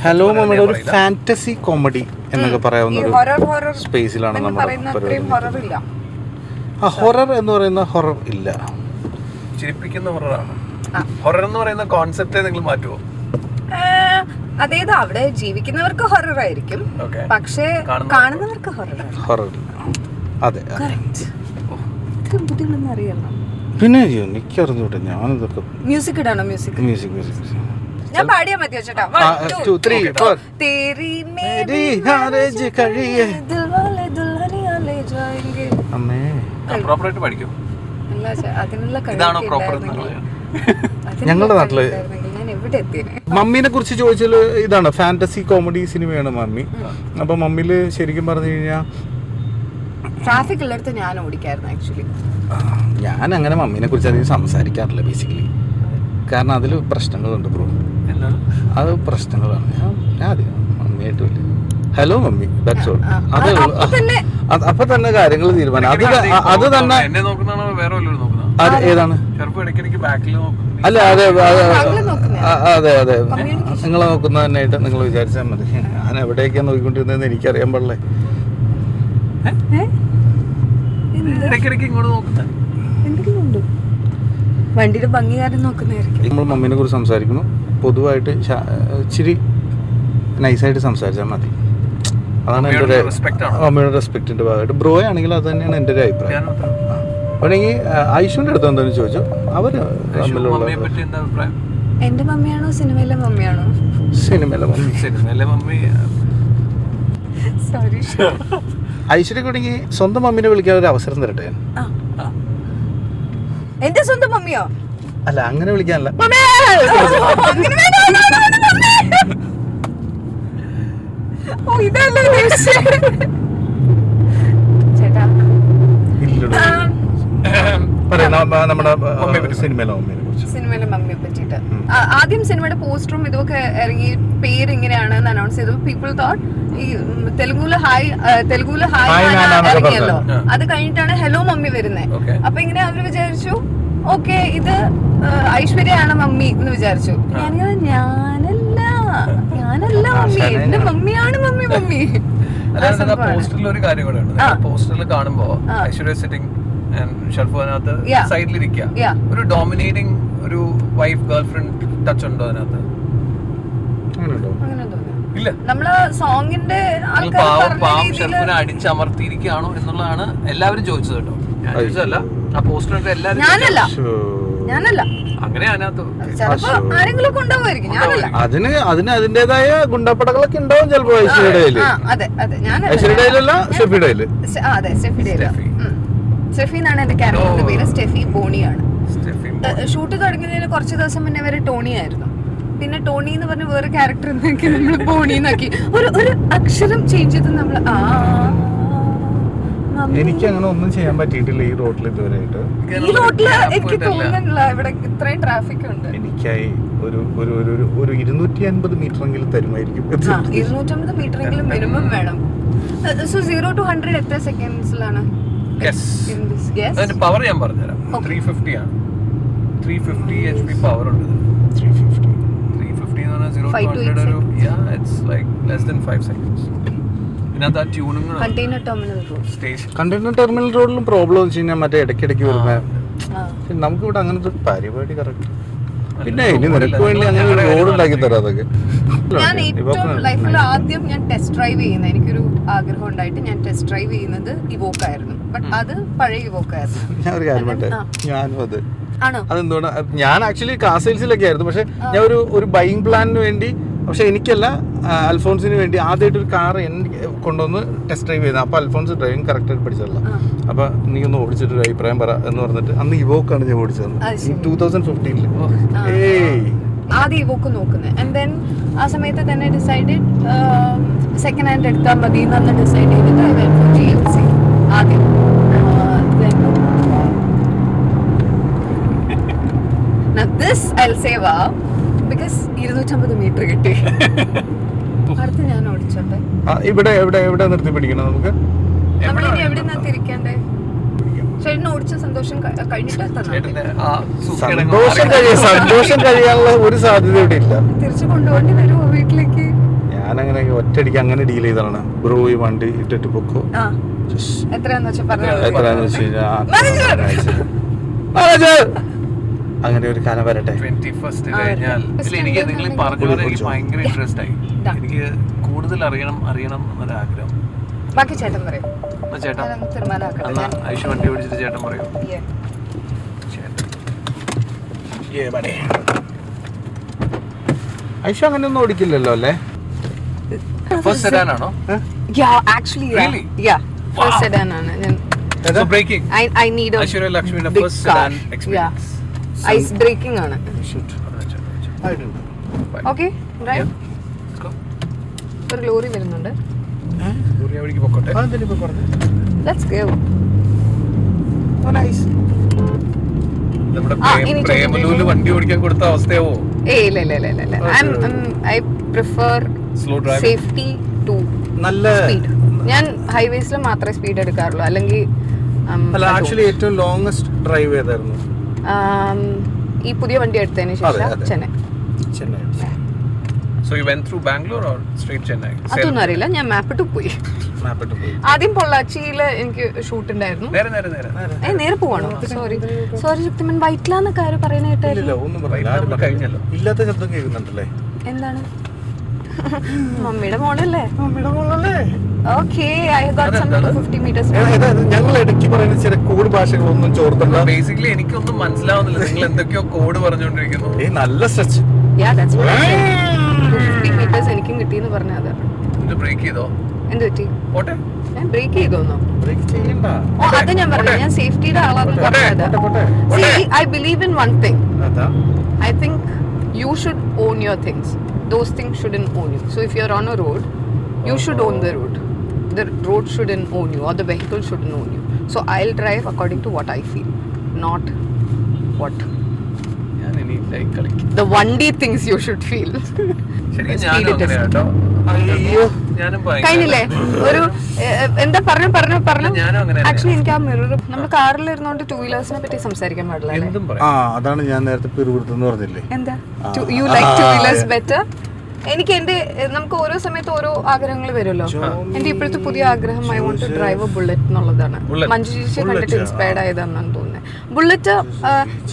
ഹലോ മമ്മിയുടെ ഒരു ഫാന്റസി കോമഡി എന്നൊക്കെ പറയാവുന്ന ഒരു സ്പേസിലാണ് നമ്മൾ. ഹൊറർ എന്ന് പറയുന്ന ഹൊറർ ഇല്ല, ചിരിപ്പിക്കുന്ന ഹൊററാണ്. ഹൊറർ എന്ന് പറയുന്ന കോൺസെപ്റ്റേ നിങ്ങൾ മാറ്റുമോ? അതായത് അവിടെ ജീവിക്കുന്നവർക്ക് ഹൊറർ ആയിരിക്കും, പക്ഷേ കാണുന്നവർക്ക് ഹൊറർ. അതെ, ഇത്രയും ബുദ്ധികളൊന്നും അറിയണം. പിന്നെ എനിക്കറിഞ്ഞൂട്ടെ. ഞാനിതൊക്കെ മ്യൂസിക് ഇടാണോ? മ്യൂസിക് ഞാൻ പാടിയാ മതി ചേട്ടാ. 1 2 3 4 तेरी मेरी हारज करिए दिल वाले दुल्हनिया ले जाएंगे. അമ്മേ പ്രോപ്പർ ആയിട്ട് പഠിക്കോ? അല്ല അതിനുള്ള ഇതാണോ പ്രോപ്പർ ഞങ്ങളുടെ നാട്ടില് ഞാൻ എവിടെ എത്തിയേനെ. മമ്മീനെ കുറിച്ച് ചോദിച്ചാൽ ഇതാണ് ഫാന്റസി കോമഡി സിനിമയാണ് മമ്മി. അപ്പൊ മമ്മിയില് ശരിക്കും പറഞ്ഞു കഴിഞ്ഞാൽ ട്രാഫിക് ഉള്ളിടത്ത് ഞാൻ ഓടിക്കായിരുന്നു ആക്ച്വലി. ഞാൻ അങ്ങനെ മമ്മീനെ കുറിച്ച് അധികം സംസാരിക്കാറില്ല ബേസിക്കലി. കാരണം അതിൽ പ്രശ്നങ്ങളുണ്ട് ബ്രോ. അത് പ്രശ്നങ്ങളാണ്. ഞാൻ അധികം മമ്മിയായിട്ട് വലിയ ഹലോ മമ്മി ദാറ്റ്സ് ഓൾ. അപ്പൊ തന്നെ കാര്യങ്ങൾ തീരുമാനം. അത് തന്നെ ഏതാണ്? അല്ല അതെ അതെ അതെ നിങ്ങളെ നോക്കുന്ന തന്നെയായിട്ട് നിങ്ങൾ വിചാരിച്ചാൽ മതി. ഞാൻ എവിടേക്കാണ് നോക്കിക്കൊണ്ടിരുന്നതെന്ന് എനിക്കറിയാൻ പാടില്ലേ. വണ്ടിയുടെ ഭംഗികാരൻ നോക്കുന്നതായിരിക്കും. നമ്മൾ മമ്മീനെ കുറിച്ച് സംസാരിക്കുന്നു പൊതുവായിട്ട് ഇച്ചിരി നൈസായിട്ട് സംസാരിച്ചാൽ മതി. അതാണ് എൻ്റെ ഒരു മമ്മിയുടെ റെസ്പെക്റ്റിന്റെ ഭാഗമായിട്ട്. ബ്രോ ആണെങ്കിൽ അത് തന്നെയാണ് എൻ്റെ ഒരു അഭിപ്രായം. വേണമെങ്കിൽ ഐശ്വന്റെ അടുത്ത് എന്താണെന്ന് ചോദിച്ചു. അവര് തമ്മിലുള്ള എന്റെ മമ്മിയാണോ സിനിമയിലെ മമ്മിയാണോ? സിനിമയിലെ മമ്മി. സോറി. ഐശ്വര്യ കൂടെങ്കിൽ സ്വന്തം മമ്മീനെ വിളിക്കാൻ ഒരു അവസരം തരട്ടെ. എന്റെ സ്വന്തം മമ്മിയോ? അല്ല അങ്ങനെ വിളിക്കാനല്ല. ചേട്ടാ നമ്മുടെ സിനിമയിലെ മമ്മിയെ പറ്റിട്ട് ആദ്യം സിനിമയുടെ പോസ്റ്ററും ഇതൊക്കെ ഇറങ്ങി പേര് ഇങ്ങനെയാണെന്ന് അനൗൺസ് ചെയ്തു. പീപ്പിൾ തോട്ട് ഈ തെലുഗുല ഹായ് ഇറങ്ങിയല്ലോ, അത് കഴിഞ്ഞിട്ടാണ് ഹലോ മമ്മി വരുന്നത്. അപ്പൊ ഇങ്ങനെ അവര് വിചാരിച്ചു ഓക്കെ ഇത് ഐശ്വര്യാണ് മമ്മി എന്ന് വിചാരിച്ചു. ഞാനല്ല മമ്മി, എന്റെ മമ്മിയാണ് മമ്മി. പോസ്റ്ററിൽ ഒരു കാര്യം കൂടെ ഉണ്ട്. പോസ്റ്ററിൽ കാണുമ്പോ ഐശ്വര്യ സിറ്റിംഗ് ഷർഫിനകത്ത് സൈഡിലിരിക്കുക. ഒരു ഡോമിനേറ്റിംഗ് ഒരു വൈഫ് ഗേൾ ഫ്രണ്ട് ടച്ച് ഉണ്ടോ അതിനകത്ത്? ഇല്ല. നമ്മള് സോങ്ങിന്റെ പാവം ഷർഫിനെ അടിച്ചമർത്തിയിരിക്കുകയാണോ എന്നുള്ളതാണ് എല്ലാവരും ചോദിച്ചത് കേട്ടോ. ഞാൻ ചോദിച്ചതല്ല. ആ പോസ്റ്ററിന്റെ എല്ലാവരും ഞാനല്ല അങ്ങനെ അതിനകത്ത് ആരെങ്കിലും ഉണ്ടാവുമായിരിക്കും. ഞാനല്ല. അതിന് അതിന്റേതായ ഗുണ്ടപ്പടകളൊക്കെ ഉണ്ടാവും ചിലപ്പോ ഐശ്വര്യയില്. ഐശ്വര്യയിലല്ല ഷെഫിഡയില്. അതെ ഷെഫിഡയില്. സ്റ്റെഫി എന്നാണ് എന്റെ ക്യാരക്ടറിന്റെ പേര്. സ്റ്റെഫി ബോണിയാണ്. ഷൂട്ട് തുടങ്ങുന്നതിന് കുറച്ച് ദിവസം മുന്നേ വരെ ടോണി ആയിരുന്നു. പിന്നെ ടോണി എന്ന് പറഞ്ഞ വേറെ ക്യാരക്ടർ എന്നാക്കി നമ്മൾ ബോണി എന്നാക്കി. ഒരു അക്ഷരം ചേഞ്ച് ചെയ്ത് നമ്മൾ എനിക്ക് അങ്ങനെ ഒന്നും ചെയ്യാൻ പറ്റിയിട്ടില്ല ഈ റോഡിൽ ഇതുവരെയായിട്ട്. ഈ റോഡില് എനിക്ക് തോന്നുന്നില്ല ഇവിടെ ഇത്രയും ട്രാഫിക് ഉണ്ട്. എനിക്കായി ഒരു 250 മീറ്റർ എങ്കിലും തരുമായിരിക്കും. 250 മീറ്റർ എങ്കിലും മിനിമം വേണം. സോ 0 to 100 എത്ര സെക്കൻഡ്സിലാണ്? പവർ ഞാൻ പറഞ്ഞുതരാം. 350 ആണ്. 350 HP പവർ ഉണ്ട്. 350 എന്ന് പറഞ്ഞാൽ 0 to 100 ഒരു it's like less than 5 seconds. Container terminal റോഡിലും പ്രോബ്ലം വെച്ച് കഴിഞ്ഞാൽ മറ്റേ ഇടയ്ക്കിടയ്ക്ക് വരുന്ന നമുക്ക് ഇവിടെ അങ്ങനത്തെ പരിപാടി കറക്റ്റ്. പിന്നെ ഇനി നിനക്ക് വേണ്ടി അങ്ങനെ ഒരു റോഡ് ഉണ്ടാക്കി തരാം. അതൊക്കെ ഞാൻ ഏറ്റവും ലൈഫിൽ ആദ്യം ഞാൻ ടെസ്റ്റ് ഡ്രൈവ് ചെയ്യുന്നത്, എനിക്കൊരു ആഗ്രഹം ഉണ്ടായിട്ട് ഞാൻ ടെസ്റ്റ് ഡ്രൈവ് ചെയ്യുന്നത് ഇവോക്ക് ആയിരുന്നു. ബട്ട് അത് പഴയ ഇവോക്ക് ആയിരുന്നു. ഞാൻ ഒരു കാര്യം പറയട്ടെ, ഞാനും അതെന്തുകൊണ്ട് ഞാൻ ആക്ച്വലി കാർ സെയിൽസിലൊക്കെ ആയിരുന്നു. പക്ഷെ ഞാൻ ഒരു ബൈയിങ് പ്ലാനിന് വേണ്ടി, പക്ഷെ എനിക്കല്ല അൽഫോൺസിന് വേണ്ടി ആദ്യമായിട്ട് ഒരു കാർ കൊണ്ടുവന്ന് ടെസ്റ്റ് ഡ്രൈവ് ചെയ്തത്. അപ്പോൾ അൽഫോൺസ് ഡ്രൈവിംഗ് കറക്റ്റായിട്ട് പഠിച്ചതല്ല. അപ്പോൾ നീ ഒന്ന് ഓടിച്ചിട്ട് ഒരു അഭിപ്രായം പറ എന്ന് പറഞ്ഞിട്ട് അന്ന് ഇവോക്കാണ് ഞാൻ ഓടിച്ചത് 2015. ആദ്യം ഇവോക്ക് നോക്കുന്നത്. ആൻഡ് ദെൻ ആ സമയത്ത് തന്നെ ഡിസൈഡഡ് സെക്കൻഡ് ഹാൻഡ് എടുത്താൽ മതി എന്ന് ഡിസൈഡ് ചെയ്തിട്ട് I went for GMC ആദ്യം. Now this I'll say wow because 250 metre കിട്ടി. അടുത്ത് ഞാൻ ഓടിച്ചോട്ടെ. ഇവിടെ നിർത്തി പിടിക്കണം നമുക്ക്. നമ്മളിനി എവിടെ നിന്നാ തിരിക്കണ്ടേ? ചേട്ടന് ഓടിച്ച സന്തോഷം കഴിഞ്ഞിട്ട് സന്തോഷം കഴിയാനുള്ള ഒരു സാധ്യത ഇവിടെ ഇല്ല. തിരിച്ചു കൊണ്ടുപോകേണ്ടി വരുമോ വീട്ടിലേക്ക്? ഞാനങ്ങനെ ഒറ്റയടിക്ക് അങ്ങനെ ഡീൽ ചെയ്താണ്. ബ്രോ ഈ വണ്ടി ഇട്ടിട്ട് പൊക്കോ. എത്രയാന്ന് വെച്ചാൽ പറഞ്ഞു. എത്രയാന്ന് വെച്ച് കഴിഞ്ഞാൽ അങ്ങനെ ഒരു കാലം വരട്ടെ. 21st കഴിഞ്ഞാൽ എനിക്ക് നിങ്ങൾ പറഞ്ഞ എനിക്ക് ഭയങ്കര ഇൻട്രസ്റ്റ് ആയി. എനിക്ക് കൂടുതൽ അറിയണം എന്നൊരു ആഗ്രഹം. ബാക്കി ചേട്ടൻ പറയും. ചേട്ടാ ഐഷു വണ്ടി ഓടിച്ചിട്ട് ചേട്ടൻ പറയൂ. ഐഷു അങ്ങനെ ഒന്നും ഓടിക്കില്ലല്ലോ അല്ലേ? ഫസ്റ്റ് സെഡാൻ ആണോ? Actually, yeah. First sedan ആണ്. ഞാൻ So braking. I need a Aishwarya Lakshmi in the big first car. sedan experience. Yeah. Ice braking ആണ്. I do. Okay, right? Let's go. ഒരു ലോറി വരുന്നുണ്ട്. ദൂരെ വഴിക്ക് പോക്കോട്ടെ. അതെന്തിനാ ഇപ്പൊ പറഞ്ഞത്? Let's go. Oh, nice. നമ്മുടെ ഇനി പ്രേമലൂല് വണ്ടി ഓടിക്കാൻ കൊടുത്ത അവസ്ഥയാവോ? ഇല്ല. I prefer Slow driving. safety to നല്ല speed. ഞാൻ ഹൈവേസിൽ മാത്രമേ സ്പീഡ് എടുക്കാറുള്ളൂ, അല്ലെങ്കിൽ അല്ല ആക്ച്വലി ഏറ്റവും ലോങ്സ്റ്റ് ഡ്രൈവ് ഏതായിരുന്നു? ഈ പുതിയ വണ്ടി എടുത്തതിന് ശേഷം Chennai. So you went through Bangalore or straight Chennai? അതൊന്നും അറിയില്ല, ഞാൻ മാപ്പിട്ട് പോയി. ആദ്യം പൊള്ളാച്ചിയിൽ എനിക്ക് ഷൂട്ട് ഉണ്ടായിരുന്നു. നേരെ പോവാണോ? സോറി സത്യമൻ വൈറ്റിലാന്നൊക്കെ ആരും പറയുന്ന കേട്ടായിരുന്നു. ഇല്ലാത്ത ശബ്ദം കേൾക്കുന്നുണ്ടല്ലേ? എന്താണ്? മമ്മിയുടെ മോളല്ലേ? Okay, I got some 50 meters. ഞങ്ങൾ ഇടയ്ക്ക് പറയുന്ന ചില കോഡ് ഭാഷകളൊന്നും ചോർത്തണ്ട. ബേസിക്കലി എനിക്കൊന്നും മനസ്സിലാവുന്നില്ല, നിങ്ങൾ എന്തൊക്കെയോ കോഡ് പറഞ്ഞുകൊണ്ടിരിക്കുന്നു. നല്ല stretch. Yeah, that's what I said. 50 meters എനിക്കും കിട്ടിയെന്ന് പറഞ്ഞാൽ അതാണ്. ഇത് ബ്രേക്ക് ചെയ്തോ? എന്ത് പറ്റി? പോട്ടെ. ഞാൻ ബ്രേക്ക് ചെയ്തോന്നോ? ബ്രേക്ക് ചെയ്യണ്ട. അത് ഞാൻ പറഞ്ഞു, ഞാൻ സേഫ്റ്റിയുടെ ആളാണെന്ന് പറഞ്ഞത്. See, I believe in one thing. I think you should own your things. Those things shouldn't own you. So if you're on a road, you should own the road. The road shouldn't own you, or the vehicle shouldn't own you. So I'll drive according to what I feel, not what the വണ്ടി thinks you should feel. കഴിഞ്ഞില്ലേ? ഒരു എന്താ പറഞ്ഞു. Actually എനിക്ക് ആ mirror, നമ്മൾ കാറിൽ ഇരുന്നോണ്ട് two വീലേഴ്സിനെ പറ്റി സംസാരിക്കാൻ പാടില്ല. അതാണ് ഞാൻ നേരത്തെ പിറുപിടുത്തെന്ന് പറഞ്ഞില്ലേ? എന്താ you like two wheelers better? എനിക്ക് നമുക്ക് ഓരോ സമയത്ത് ഓരോ ആഗ്രഹങ്ങൾ വരുമല്ലോ. എന്റെ ഇപ്പോഴത്തെ പുതിയ ആഗ്രഹം I want to drive a Bullet എന്നുള്ളതാണ്. മഞ്ജു ചേച്ചിയെ കണ്ടിട്ട് ഇൻസ്പയർഡ് ആയതാണെന്നാണ് തോന്നുന്നത്. ബുള്ളറ്റ്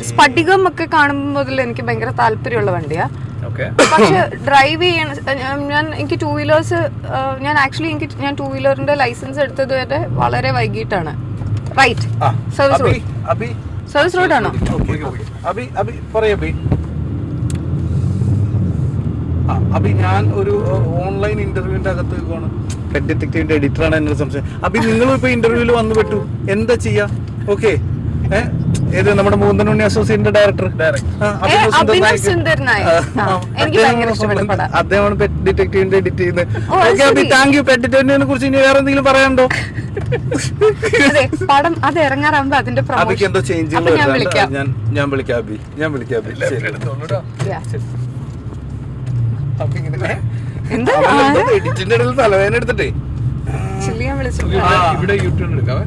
സ്ഫടികം ഒക്കെ കാണുമ്പോൾ മുതൽ എനിക്ക് ഭയങ്കര താല്പര്യമുള്ള വണ്ടിയാ. പക്ഷെ ഡ്രൈവ് ചെയ്യണം എനിക്ക് ടൂ വീലേഴ്സ്, ഞാൻ ടൂ വീലറിന്റെ ലൈസൻസ് എടുത്തത് വരെ വളരെ വൈകിട്ടാണ്. Right, service റോഡാണോ? അഭി, ഞാൻ ഒരു ഓൺലൈൻ ഇന്റർവ്യൂവിന്റെ അകത്ത് പെറ്റ് ഡിറ്റക്റ്റീവിന്റെ എഡിറ്ററാണ് എന്നോട് സംശയം. അഭി, നിങ്ങളും ഇപ്പൊ ഇന്റർവ്യൂവിൽ വന്നു പെട്ടു, എന്താ ചെയ്യാ? ഓക്കെ, ഏത് നമ്മുടെ മൂന്തനുണ്ണി അസോസിയേറ്റിന്റെ ഡയറക്ടർ അദ്ദേഹമാണ് പെറ്റ് ഡിറ്റക്റ്റീവിന്റെ എഡിറ്റ് ചെയ്യുന്നത്. Thank you. പെറ്റ് ഡിറ്റക്റ്റീവിനെ കുറിച്ച് ഇനി വേറെ എന്തെങ്കിലും പറയാനുണ്ടോ? പടം അത് ഇറങ്ങാറാകുമ്പോ അതിന്റെ അഭിക്ക് എന്തോ ചേഞ്ചുകൾ ഞാൻ വിളിക്കാം അഭി, ഞാൻ വിളിക്കാം അഭി. എഡിറ്റിന്റെ ഇടയിൽ തലവേദന എടുത്തിട്ടേ ഇവിടെ യൂട്യൂബ് എടുക്കാം.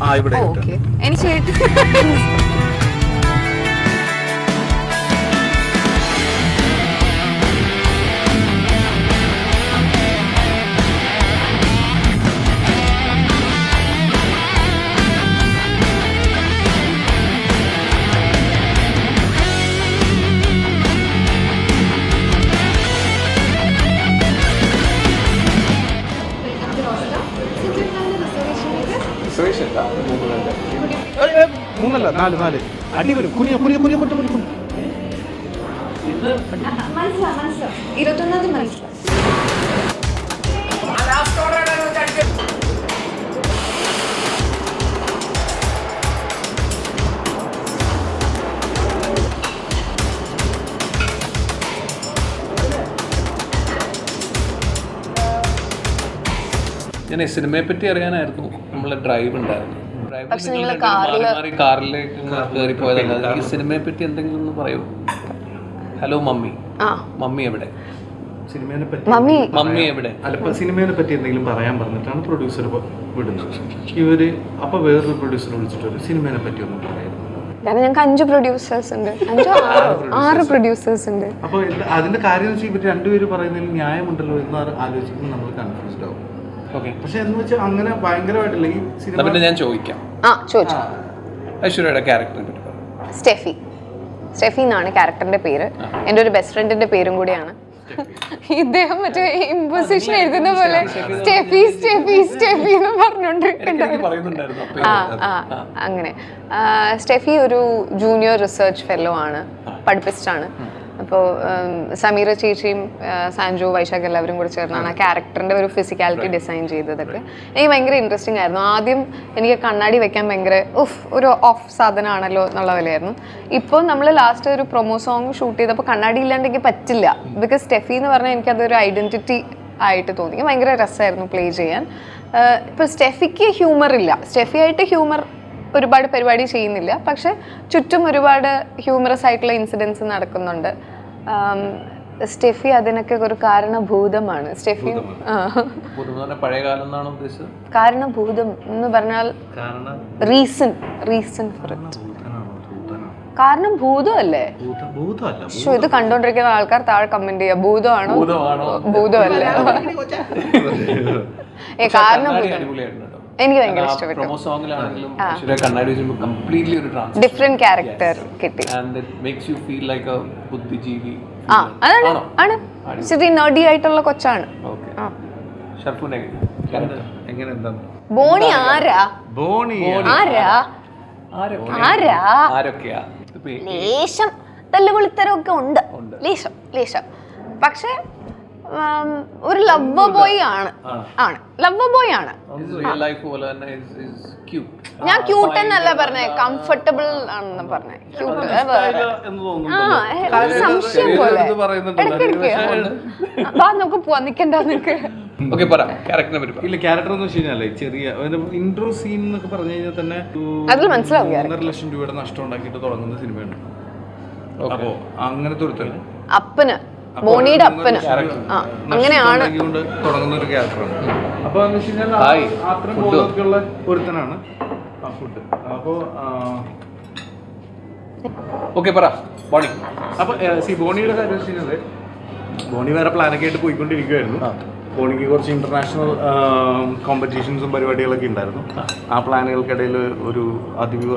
മൂന്നല്ല, നാല് അടി വരും. കുനിയ 21 മനസ്സിലായി. ഞാൻ സിനിമയെ പറ്റി അറിയാനായിരുന്നു നമ്മളെ ഡ്രൈവ് ഉണ്ടായിരുന്നു. കാറിലേക്ക് കയറി പോയതല്ല. ഈ സിനിമയെ പറ്റി എന്തെങ്കിലും ഒന്ന് പറയൂ. ഹലോ മമ്മി, മമ്മി എവിടെ? മമ്മി എവിടെ? അല്ല, സിനിമയെ പറ്റി എന്തെങ്കിലും പറയാൻ പറഞ്ഞിട്ടാണ് പ്രൊഡ്യൂസർ വിടുന്നത്. ഇവര് അപ്പൊ വേറൊരു പ്രൊഡ്യൂസർ വിളിച്ചിട്ട് സിനിമയെ പറ്റി ഒന്നും പറയായിരുന്നു. ഞങ്ങൾക്ക് 5 പ്രൊഡ്യൂസേഴ്സ് ഉണ്ട്, 6 പ്രൊഡ്യൂസേഴ്സ് ഉണ്ട്. അപ്പൊ അതിന്റെ കാര്യം ഇവർ രണ്ടുപേര് പറയുന്നതിൽ ന്യായമുണ്ടല്ലോ എന്ന് ആലോചിക്കുമ്പോൾ നമ്മൾ കൺഫ്യൂസ്ഡ് ആവും. പക്ഷെ എന്ന് വെച്ചാൽ അങ്ങനെ ഭയങ്കരമായിട്ടില്ല ഈ സിനിമ. പിന്നെ ഞാൻ ചോദിക്കാം, ഐശ്വര്യയുടെ ക്യാരക്ടറിനെ പറ്റി പറയാം. സ്റ്റെഫി എന്നാണ് ക്യാരക്ടറിന്റെ പേര്. എൻ്റെ ഒരു ബെസ്റ്റ് ഫ്രണ്ടിന്റെ പേരും കൂടിയാണ്. ഇദ്ദേഹം മറ്റേ ഇമ്പോസിഷൻ എഴുതുന്ന പോലെ സ്റ്റെഫി എന്ന് പറഞ്ഞോണ്ടിരിക്കുന്നുണ്ടായിരുന്നു. അങ്ങനെ സ്റ്റെഫി ഒരു ജൂനിയർ റിസർച്ച് ഫെല്ലോ ആണ്, പഠിപ്പിസ്റ്റാണ്. അപ്പോൾ സമീറ ചേച്ചിയും സാൻജു വൈശാഖ് എല്ലാവരും കൂടി ചേർന്നാണ് ആ ക്യാരക്ടറിൻ്റെ ഒരു ഫിസിക്കാലിറ്റി ഡിസൈൻ ചെയ്തതൊക്കെ. എനിക്ക് ഭയങ്കര ഇൻട്രസ്റ്റിംഗ് ആയിരുന്നു. ആദ്യം എനിക്ക് കണ്ണാടി വെക്കാൻ ഭയങ്കര ഒരു ഓഫ് സാധനമാണല്ലോ എന്നുള്ള വിലയായിരുന്നു. ഇപ്പോൾ നമ്മൾ ലാസ്റ്റ് ഒരു പ്രൊമോ സോങ് ഷൂട്ട് ചെയ്തപ്പോൾ കണ്ണാടി ഇല്ലാണ്ട് എനിക്ക് പറ്റില്ല. ബിക്കോസ് സ്റ്റെഫി എന്ന് പറഞ്ഞാൽ എനിക്കതൊരു ഐഡൻറ്റിറ്റി ആയിട്ട് തോന്നി. ഭയങ്കര രസമായിരുന്നു പ്ലേ ചെയ്യാൻ. ഇപ്പോൾ സ്റ്റെഫിക്ക് ഹ്യൂമർ ഇല്ല, സ്റ്റെഫി ആയിട്ട് ഹ്യൂമർ ഒരുപാട് പരിപാടി ചെയ്യുന്നില്ല, പക്ഷെ ചുറ്റും ഒരുപാട് ഹ്യൂമറസ് ആയിട്ടുള്ള ഇൻസിഡൻസ് നടക്കുന്നുണ്ട്. സ്റ്റെഫി അതിനൊക്കെ ഒരു കാരണഭൂതമാണ്. സ്റ്റെഫി കാരണഭൂതം എന്ന് പറഞ്ഞാൽ റീസൺ ഫോർ ഇറ്റ്. കാരണം ഭൂതമല്ലേ? ഇത് കണ്ടോണ്ടിരിക്കുന്ന ആൾക്കാർ താഴെ കമന്റ് ചെയ്യാം, ഭൂതമാണോ ഭൂതമല്ല. കാരണം എനിക്ക് ഭയങ്കര ഇഷ്ടപ്പെട്ടു. ഡിഫറെന്റ് ക്യാരക്ടർ കിട്ടി. ആണ് ഇച്ചിരി നർഡി ആയിട്ടുള്ള കൊച്ചാണ്. ബോണി ലേശം തല്ലുകൊളിത്തരമൊക്കെ ഉണ്ട്, ലേശം. പക്ഷെ ഒരു ലവ് ബോയ് ആണ്. ഞാൻ ക്യൂട്ട് എന്നല്ല പറഞ്ഞേ, കംഫർട്ടബിൾ ആണെന്ന് പറഞ്ഞേ. സംശയം പോലെ ഇടയ്ക്കിടയ്ക്ക് നമുക്ക് പോവാൻ നിൽക്കണ്ട. നിനക്ക് ഇല്ല, ക്യാരക്ടർ എന്ന് വെച്ച് കഴിഞ്ഞാൽ ചെറിയ ഇൻട്രോ സീൻ എന്നൊക്കെ പറഞ്ഞു കഴിഞ്ഞാൽ തന്നെ അതിൽ മനസ്സിലാവും 1.5 ലക്ഷം രൂപയുടെ നഷ്ടം ഉണ്ടാക്കിയിട്ട് തുടങ്ങുന്ന സിനിമയാണ്. അപ്പോ അങ്ങനത്തെ ഒരു അപ്പന് ബോണിയുടെ അപ്പന് അങ്ങനെയാണ് തുടങ്ങുന്ന ഒരു ക്യാരക്ടറാണ്. അപ്പൊ എന്ന് വെച്ച് കഴിഞ്ഞാൽ അത്രയും ബോധമൊക്കെയുള്ള ഒരുത്തനാണ് ആ ഫുഡ്. അപ്പോ അപ്പൊ ബോണിയുടെ കാര്യം വെച്ച് കഴിഞ്ഞാൽ ബോണി വേറെ പ്ലാനൊക്കെ ആയിട്ട് പോയിക്കൊണ്ടിരിക്കുവായിരുന്നു. ബോണിക്ക് കുറച്ച് ഇന്റർനാഷണൽ കോമ്പറ്റീഷൻസും പരിപാടികളൊക്കെ ഉണ്ടായിരുന്നു. ആ പ്ലാനുകൾക്കിടയിൽ ഒരു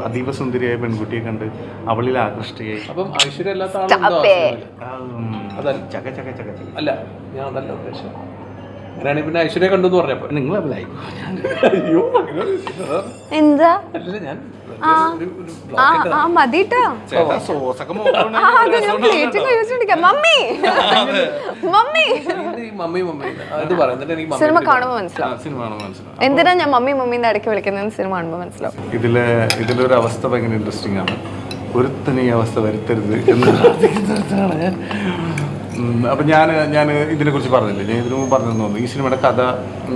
അതീവ സുന്ദരിയായ പെൺകുട്ടിയെ കണ്ട് അവളിൽ ആകൃഷ്ടയായി. അപ്പം ഐശ്വര്യ അല്ല, ഞാൻ അതല്ല ഉദ്ദേശം. അങ്ങനെയാണെങ്കിൽ പിന്നെ ഐശ്വര്യ കണ്ടു എന്ന് പറഞ്ഞപ്പോ നിങ്ങൾ എന്താ ഞാൻ മതിട്ടോ സിനിമ കാണുമ്പോ മനസ്സിലാവും എന്തിനാ ഞാൻ മമ്മീന്റെ ഇടയ്ക്ക് വിളിക്കുന്നത്. സിനിമ കാണുമ്പോ മനസ്സിലാവും. ഇതിലൊരു അവസ്ഥ ഭയങ്കര ഇൻട്രസ്റ്റിംഗ് ആണ്. ഒരുത്തന്നെ ഈ അവസ്ഥ വരുത്തരുത് എന്ന് പ്രാർത്ഥിക്കുന്നതാണ് ഞാൻ. അപ്പൊ ഞാൻ ഇതിനെ കുറിച്ച് പറഞ്ഞില്ലേ, ഞാൻ ഇതിനു മുമ്പ് പറഞ്ഞു തോന്നുന്നു. ഈ സിനിമയുടെ കഥ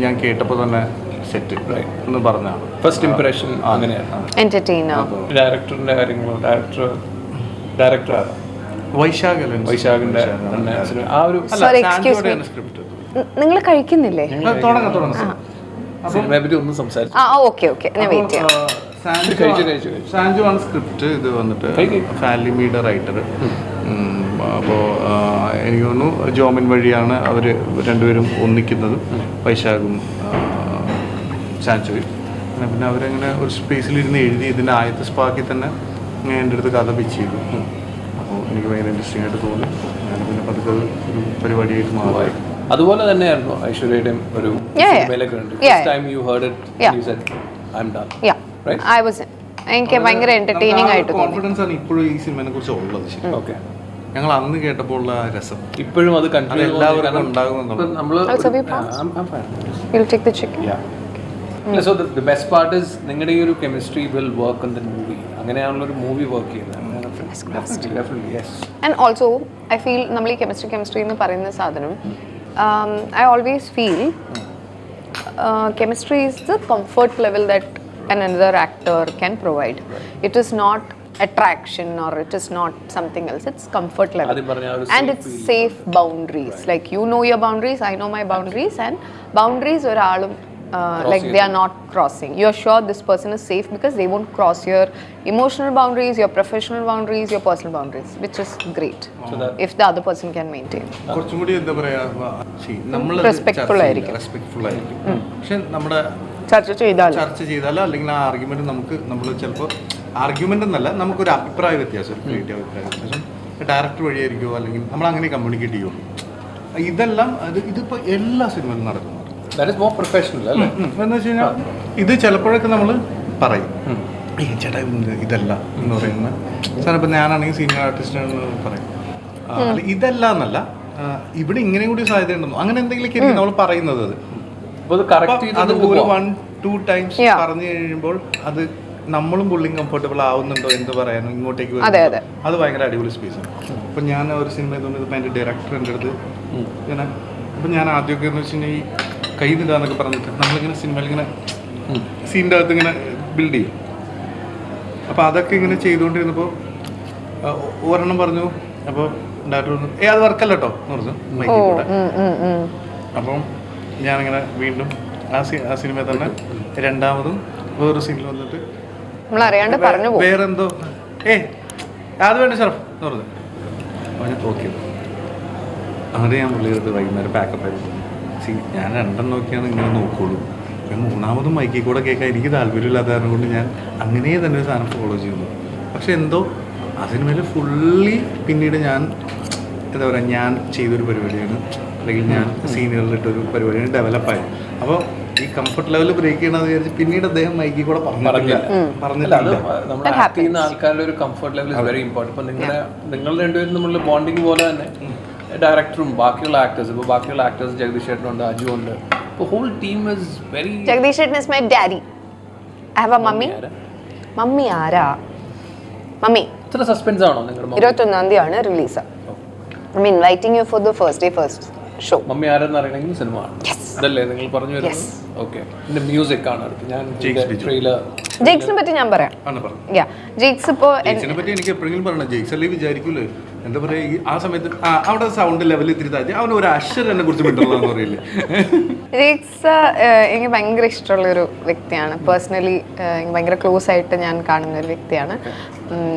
ഞാൻ കേട്ടപ്പോൾ തന്നെ സെറ്റ് എന്ന് പറഞ്ഞാണ് ഫസ്റ്റ് ഇംപ്രഷൻ. അങ്ങനെയാണ് ഡയറക്ടറിന്റെ കാര്യങ്ങൾ. ഡയറക്ടർ വൈശാഖിന്റെ ആ ഒരു സ്ക്രിപ്റ്റ്. നിങ്ങൾ കഴിക്കുന്നില്ലേ? സിനിമയെ പറ്റി ഒന്നും സംസാരിച്ചു. സാൻജു ആണ് സ്ക്രിപ്റ്റ്. ഇത് വന്നിട്ട് ഫാലിമിയുടെ റൈറ്റർ. അപ്പോൾ എനിക്ക് തോന്നുന്നു ജോമിൻ വഴിയാണ് അവർ രണ്ടുപേരും ഒന്നിക്കുന്നതും, വൈശാഖും സാൻജുവും. പിന്നെ അവരങ്ങനെ ഒരു സ്പേസിലിരുന്ന് എഴുതി ഇതിൻ്റെ ആദ്യത്തെ സ്പാക്കിൽ തന്നെ എൻ്റെ അടുത്ത് കഥ പിച്ച് ചെയ്തു. അപ്പോൾ എനിക്ക് ഭയങ്കര ഇൻട്രസ്റ്റിംഗ് ആയിട്ട് തോന്നി. ഞാൻ പിന്നെ പതുക്കെ ഒരു പരിപാടിയായിട്ട് മാറി. അതുപോലെ തന്നെയായിരുന്നു ഐശ്വര്യയുടെയും ഒരു എനിക്ക് ഭയങ്കര എന്റർടൈനിങ് ആയിട്ട് കോൺഫിഡൻസ് ആണ് ഇപ്പോഴും ഈ സിനിമയെ കുറിച്ച് ഉള്ളത്. ഓക്കെ, ഞങ്ങൾ അന്ന് കേട്ടപ്പോൾ ഉള്ള രസം ഇപ്പോഴും അത് എല്ലാവർക്കും ഉണ്ടാകുമെന്നുള്ളത്. So the best part is നിങ്ങളുടെ ഈ ഒരു chemistry will work on the movie. അങ്ങനെയാണല്ലോ ഒരു മൂവി വർക്ക് ചെയ്യുന്നത്. Definitely, yes. And also I feel നമ്മൾ ഈ കെമിസ്ട്രി എന്ന് പറയുന്ന സാധനം I always feel chemistry is the comfort level that another actor can provide. It is not attraction or it is not something else. It's comfort level and it's safe boundaries. Like you know your boundaries, I know my boundaries, and boundaries oralum like they are not crossing. You're sure this person is safe because they won't cross your emotional boundaries, your professional boundaries, your personal boundaries, which is great if the other person can maintain. കുറച്ചും കൂടി എന്താ പറയാ, നമ്മൾ respectful ആയിരിക്കും. പക്ഷെ നമ്മുടെ ചർച്ച ചെയ്താലോ അല്ലെങ്കിൽ ആ ആർഗ്യുമെന്റ് നമ്മൾ ചിലപ്പോൾ ആർഗ്യുമെന്റ് എന്നല്ല, നമുക്കൊരു അഭിപ്രായ വ്യത്യാസം, ഒരു ക്രിയേറ്റീവ് അഭിപ്രായ വ്യത്യാസം ഡയറക്ടർ വഴിയായിരിക്കുമോ അല്ലെങ്കിൽ നമ്മൾ അങ്ങനെ കമ്മ്യൂണിക്കേറ്റ് ചെയ്യുമോ. ഇതെല്ലാം ഇതിപ്പോൾ എല്ലാ സിനിമയിലും നടക്കുന്നു. എന്ന് വെച്ച് കഴിഞ്ഞാൽ ഇത് ചിലപ്പോഴൊക്കെ നമ്മൾ പറയും, ചേട്ടാ ഇതല്ല എന്ന് പറയുന്ന സാധനം. ഇപ്പം ഞാനാണെങ്കിൽ സീനിയർ ആർട്ടിസ്റ്റ് എന്ന് പറയും, അല്ല, ഇതല്ല എന്നല്ല, ഇവിടെ ഇങ്ങനെ കൂടി സാധ്യത ഉണ്ടെന്നോ അങ്ങനെ എന്തെങ്കിലുമൊക്കെ ആയിരിക്കും നമ്മൾ പറയുന്നത്. അത് ഒരു 1-2 ടൈംസ് പറഞ്ഞു കഴിയുമ്പോൾ അത് നമ്മളും പുള്ളിയും കംഫർട്ടബിൾ ആവുന്നുണ്ടോ എന്ത് പറയാനോ ഇങ്ങോട്ടേക്ക് വരുന്നത്, അത് ഭയങ്കര അടിപൊളി സ്പേസാണ്. അപ്പം ഞാൻ ഒരു സിനിമ തോന്നിയപ്പോൾ എൻ്റെ ഡയറക്ടർ എൻ്റെ അടുത്ത് ഇങ്ങനെ, അപ്പം ഞാൻ ആദ്യമൊക്കെ എന്ന് വെച്ച് കഴിഞ്ഞാൽ ഈ കൈ നിടാന്നൊക്കെ പറഞ്ഞിട്ട് നമ്മളിങ്ങനെ സിനിമയിൽ ഇങ്ങനെ സീൻ്റെ അകത്ത് ഇങ്ങനെ ബിൽഡ് ചെയ്യും. അപ്പോൾ അതൊക്കെ ഇങ്ങനെ ചെയ്തുകൊണ്ടിരുന്നപ്പോൾ ഒരെണ്ണം പറഞ്ഞു. അപ്പോൾ ഡയറക്ടർ പറഞ്ഞു അത് വർക്കല്ല കേട്ടോ എന്ന് പറഞ്ഞു മൈക്കിൽ കൂടെ. അപ്പം ഞാനിങ്ങനെ വീണ്ടും ആ സിനിമ തന്നെ രണ്ടാമതും വേറൊരു സീനിൽ വന്നിട്ട് വേറെന്തോ അത് വേണ്ട ഷറഫ് എന്ന് പറഞ്ഞു. അവന് ഓക്കെ അത് ഞാൻ പുള്ളിയെടുത്ത് വൈകുന്നേരം പാക്കപ്പ് ആയിരുന്നു. ഞാൻ രണ്ടെണ്ണം നോക്കിയാണ് ഇങ്ങനെ നോക്കുള്ളൂ. ഞാൻ മൂന്നാമതും മൈക്കിൽ കൂടെ കേൾക്കാൻ എനിക്ക് താല്പര്യമില്ലാത്ത കാരണം കൊണ്ട് ഞാൻ അങ്ങനെ തന്നെ ഒരു സാധനം ഫോളോ ചെയ്യുന്നു. പക്ഷെ എന്തോ ആ സിനിമയിൽ ഫുള്ളി പിന്നീട് ഞാൻ എന്താ പറയുക, ഞാൻ ചെയ്തൊരു പരിപാടിയാണ്, അല്ലെങ്കിൽ ഞാൻ സീനിയറിലിട്ടൊരു പരിപാടിയാണ് ഡെവലപ്പായി. അപ്പോൾ ഈ കംഫർട്ട് ലെവൽ ബ്രേക്ക് ചെയ്യണമെന്ന് വിചാരിച്ച് പിന്നീട് അദ്ദേഹം മൈക്കിൽ കൂടെ പറഞ്ഞില്ല. നമ്മുടെ ആക്ട് ചെയ്യുന്ന ആൾക്കാരുടെ ഒരു comfort level is very important. ഇപ്പം നിങ്ങൾ രണ്ടുപേരും തമ്മിലുള്ള ബോണ്ടിങ് പോലെ തന്നെ ഡയറക്ടറും ബാക്കിയുള്ള ആക്ടേഴ്സ്, ഇപ്പോൾ ബാക്കിയുള്ള ആക്ടേഴ്സ് ജഗദീഷ് ചേട്ടനുണ്ട്, അജു ഉണ്ട്, ഇപ്പോൾ whole team is very. Jagadish ചേട്ടൻ is my daddy. I have a mummy. Mummy ആരാ? മമ്മി ഇത്ര സസ്പെൻസ് ആണോ നിങ്ങളുടെ? 21-ാം തീയതിയാണ് release. I mean inviting you for the first show. Mummy ആരെന്ന് അറിയണമെങ്കിൽ സിനിമ ആണ് അതല്ലേ നിങ്ങൾ പറഞ്ഞു വരുന്നത്? ഓക്കെ. പിന്നെ മ്യൂസിക് ആണ് അടുത്ത്. ഞാൻ ജെയ്ക്സിനെ പറ്റി ഞാൻ പറയാം. ജെയ്ക്സ് ഇപ്പോൾ ജെയ്ക്സിനെ പറ്റി എനിക്ക് എപ്പോഴെങ്കിലും പറയണം. ജെയ്ക്സ് അല്ലേ വിചാരിക്കൂലേ എന്താ പറയുക, ആ സമയത്ത് അവിടെ സൗണ്ട് ലെവൽ ഇത്തിരി താഴ്ത്തി അവൻ ഒരു അക്ഷരം എന്നെ കുറിച്ച് വിട്ടുള്ളതെന്ന് പറയില്ലേ. ജെയ്ക്സ് എനിക്ക് ഭയങ്കര ഇഷ്ടമുള്ളൊരു വ്യക്തിയാണ്. പേഴ്സണലി എനിക്ക് ഭയങ്കര ക്ലോസ് ആയിട്ട് ഞാൻ കാണുന്ന ഒരു വ്യക്തിയാണ്.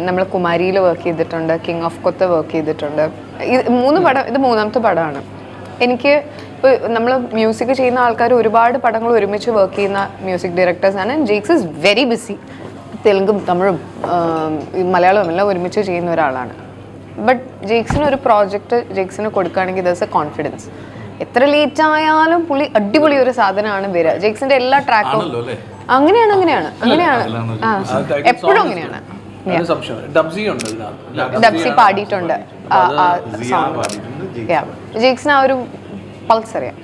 നമ്മൾ കുമാരിയിൽ വർക്ക് ചെയ്തിട്ടുണ്ട്, കിങ് ഓഫ് കൊത്ത് വർക്ക് ചെയ്തിട്ടുണ്ട്. ഇത് 3 പടം, ഇത് 3ാമത്തെ പടമാണ്. എനിക്ക് ഇപ്പോൾ നമ്മൾ മ്യൂസിക് ചെയ്യുന്ന ആൾക്കാർ ഒരുപാട് പടങ്ങൾ ഒരുമിച്ച് വർക്ക് ചെയ്യുന്ന മ്യൂസിക് ഡയറക്ടേഴ്സാണ്. Jakes is very busy. തെലുങ്കും തമിഴും മലയാളവും എല്ലാം ഒരുമിച്ച് ചെയ്യുന്ന ഒരാളാണ്. ബട്ട് ജെയ്ക്സിന് ഒരു പ്രോജക്റ്റ് ജെയ്ക്സിന് കൊടുക്കുകയാണെങ്കിൽ ദർസ് എ കോൺഫിഡൻസ്. എത്ര ലേറ്റ് ആയാലും പുള്ളി അടിപൊളി ഒരു സാധനമാണ് വരിക. ജെയ്ക്സിന്റെ എല്ലാ ട്രാക്കും അങ്ങനെയാണ് എപ്പോഴും അങ്ങനെയാണ്. ഡബ്സി പാടിയിട്ടുണ്ട്. ജെയ്ക്സിന് ആ ഒരു പൾസ് അറിയാം.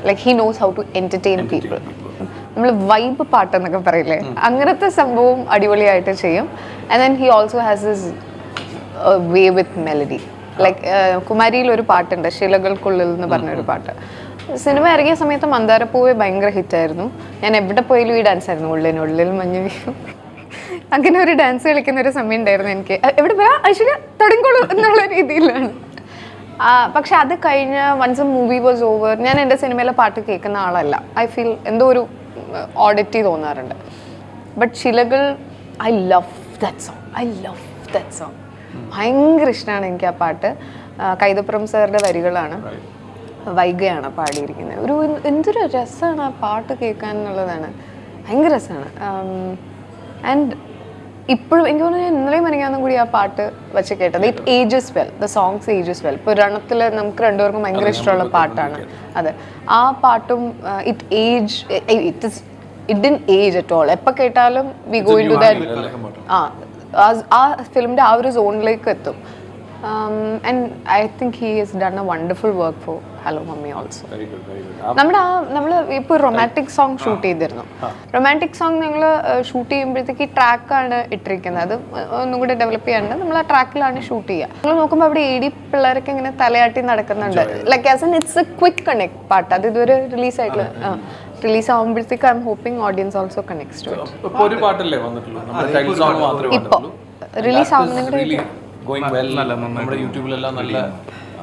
Like he knows how to entertain people. നമ്മൾ വൈബ് പാട്ട് എന്നൊക്കെ പറയില്ലേ, അങ്ങനത്തെ സംഭവം അടിപൊളിയായിട്ട് ചെയ്യും. And then he also has his way with melody. Like കുമാരിയിൽ ഒരു പാട്ടുണ്ട്, ശിലകൾക്കുള്ളിൽ എന്ന് പറഞ്ഞൊരു പാട്ട്. സിനിമ ഇറങ്ങിയ സമയത്ത് മന്ദാരപ്പൂവെ ഭയങ്കര ഹിറ്റായിരുന്നു. ഞാൻ എവിടെ പോയാലും ഈ ഡാൻസ് ആയിരുന്നു, ഉള്ളിനുള്ളിൽ മഞ്ഞ് വീഴും. അങ്ങനെ ഒരു ഡാൻസ് കളിക്കുന്ന ഒരു സമയം ഉണ്ടായിരുന്നു എനിക്ക്. എവിടെ പോയാ ഐശ്വര്യ തുടങ്ങിക്കോളൂ എന്നുള്ള രീതിയിലാണ്. പക്ഷെ അത് കഴിഞ്ഞ് once a movie was over, ഞാൻ എൻ്റെ സിനിമയിലെ പാട്ട് കേൾക്കുന്ന ആളല്ല. ഐ ഫീൽ എന്തോ ഒരു ഓഡിറ്റി തോന്നാറുണ്ട്. ബട്ട് ശിലകൾ ഐ ലവ് ദാറ്റ് സോങ്. ഭയങ്കര ഇഷ്ടമാണ് എനിക്ക് ആ പാട്ട്. കൈതപ്പുറം സാറിൻ്റെ വരികളാണ്, വൈഗയാണ് പാടിയിരിക്കുന്നത്. ഒരു എന്തൊരു രസമാണ് ആ പാട്ട് കേൾക്കാൻ എന്നുള്ളതാണ്. ഭയങ്കര രസമാണ്. ആൻഡ് ഇപ്പോഴും എനിക്ക് തോന്നുന്നു ഞാൻ ഇന്നലെയും മനങ്ങാന്നും കൂടി ആ പാട്ട് വെച്ച് കേട്ടത്. It ages well, the songs ages well. ഇപ്പോൾ രണത്തിൽ നമുക്ക് രണ്ടുപേർക്കും ഭയങ്കര ഇഷ്ടമുള്ള പാട്ടാണ് അത്. ആ പാട്ടും it didn't age at all. എപ്പോൾ കേട്ടാലും we go into that. ആ ഫിലിമിൻ്റെ ആ ഒരു സോണിലേക്ക് എത്തും. And I think he has done a wonderful work for Hello Mummy also. നമ്മൾ ഇപ്പോൾ റൊമാൻറ്റിക് സോങ് ഷൂട്ട് ചെയ്തിരുന്നു. റൊമാൻറ്റിക് സോങ് ഞങ്ങൾ ഷൂട്ട് ചെയ്യുമ്പോഴത്തേക്ക് ഈ ട്രാക്കാണ് ഇട്ടിരിക്കുന്നത്. അത് ഒന്നും കൂടി ഡെവലപ്പ് ചെയ്യാണ്ട് നമ്മൾ ആ ട്രാക്കിലാണ് ഷൂട്ട് ചെയ്യുക. നമ്മൾ നോക്കുമ്പോൾ അവിടെ പിള്ളേരൊക്കെ ഇങ്ങനെ തലയാട്ടി നടക്കുന്നുണ്ട്. Like as in it's a quick connect പാട്ട്. അത് ഇതുവരെ റിലീസ് ആകുമ്പോഴത്തേക്ക് I'm hoping audience also connects to it. ഇപ്പോൾ റിലീസ് ആവുന്നതിന് നമ്മുടെ യൂട്യൂബിലെല്ലാം നല്ല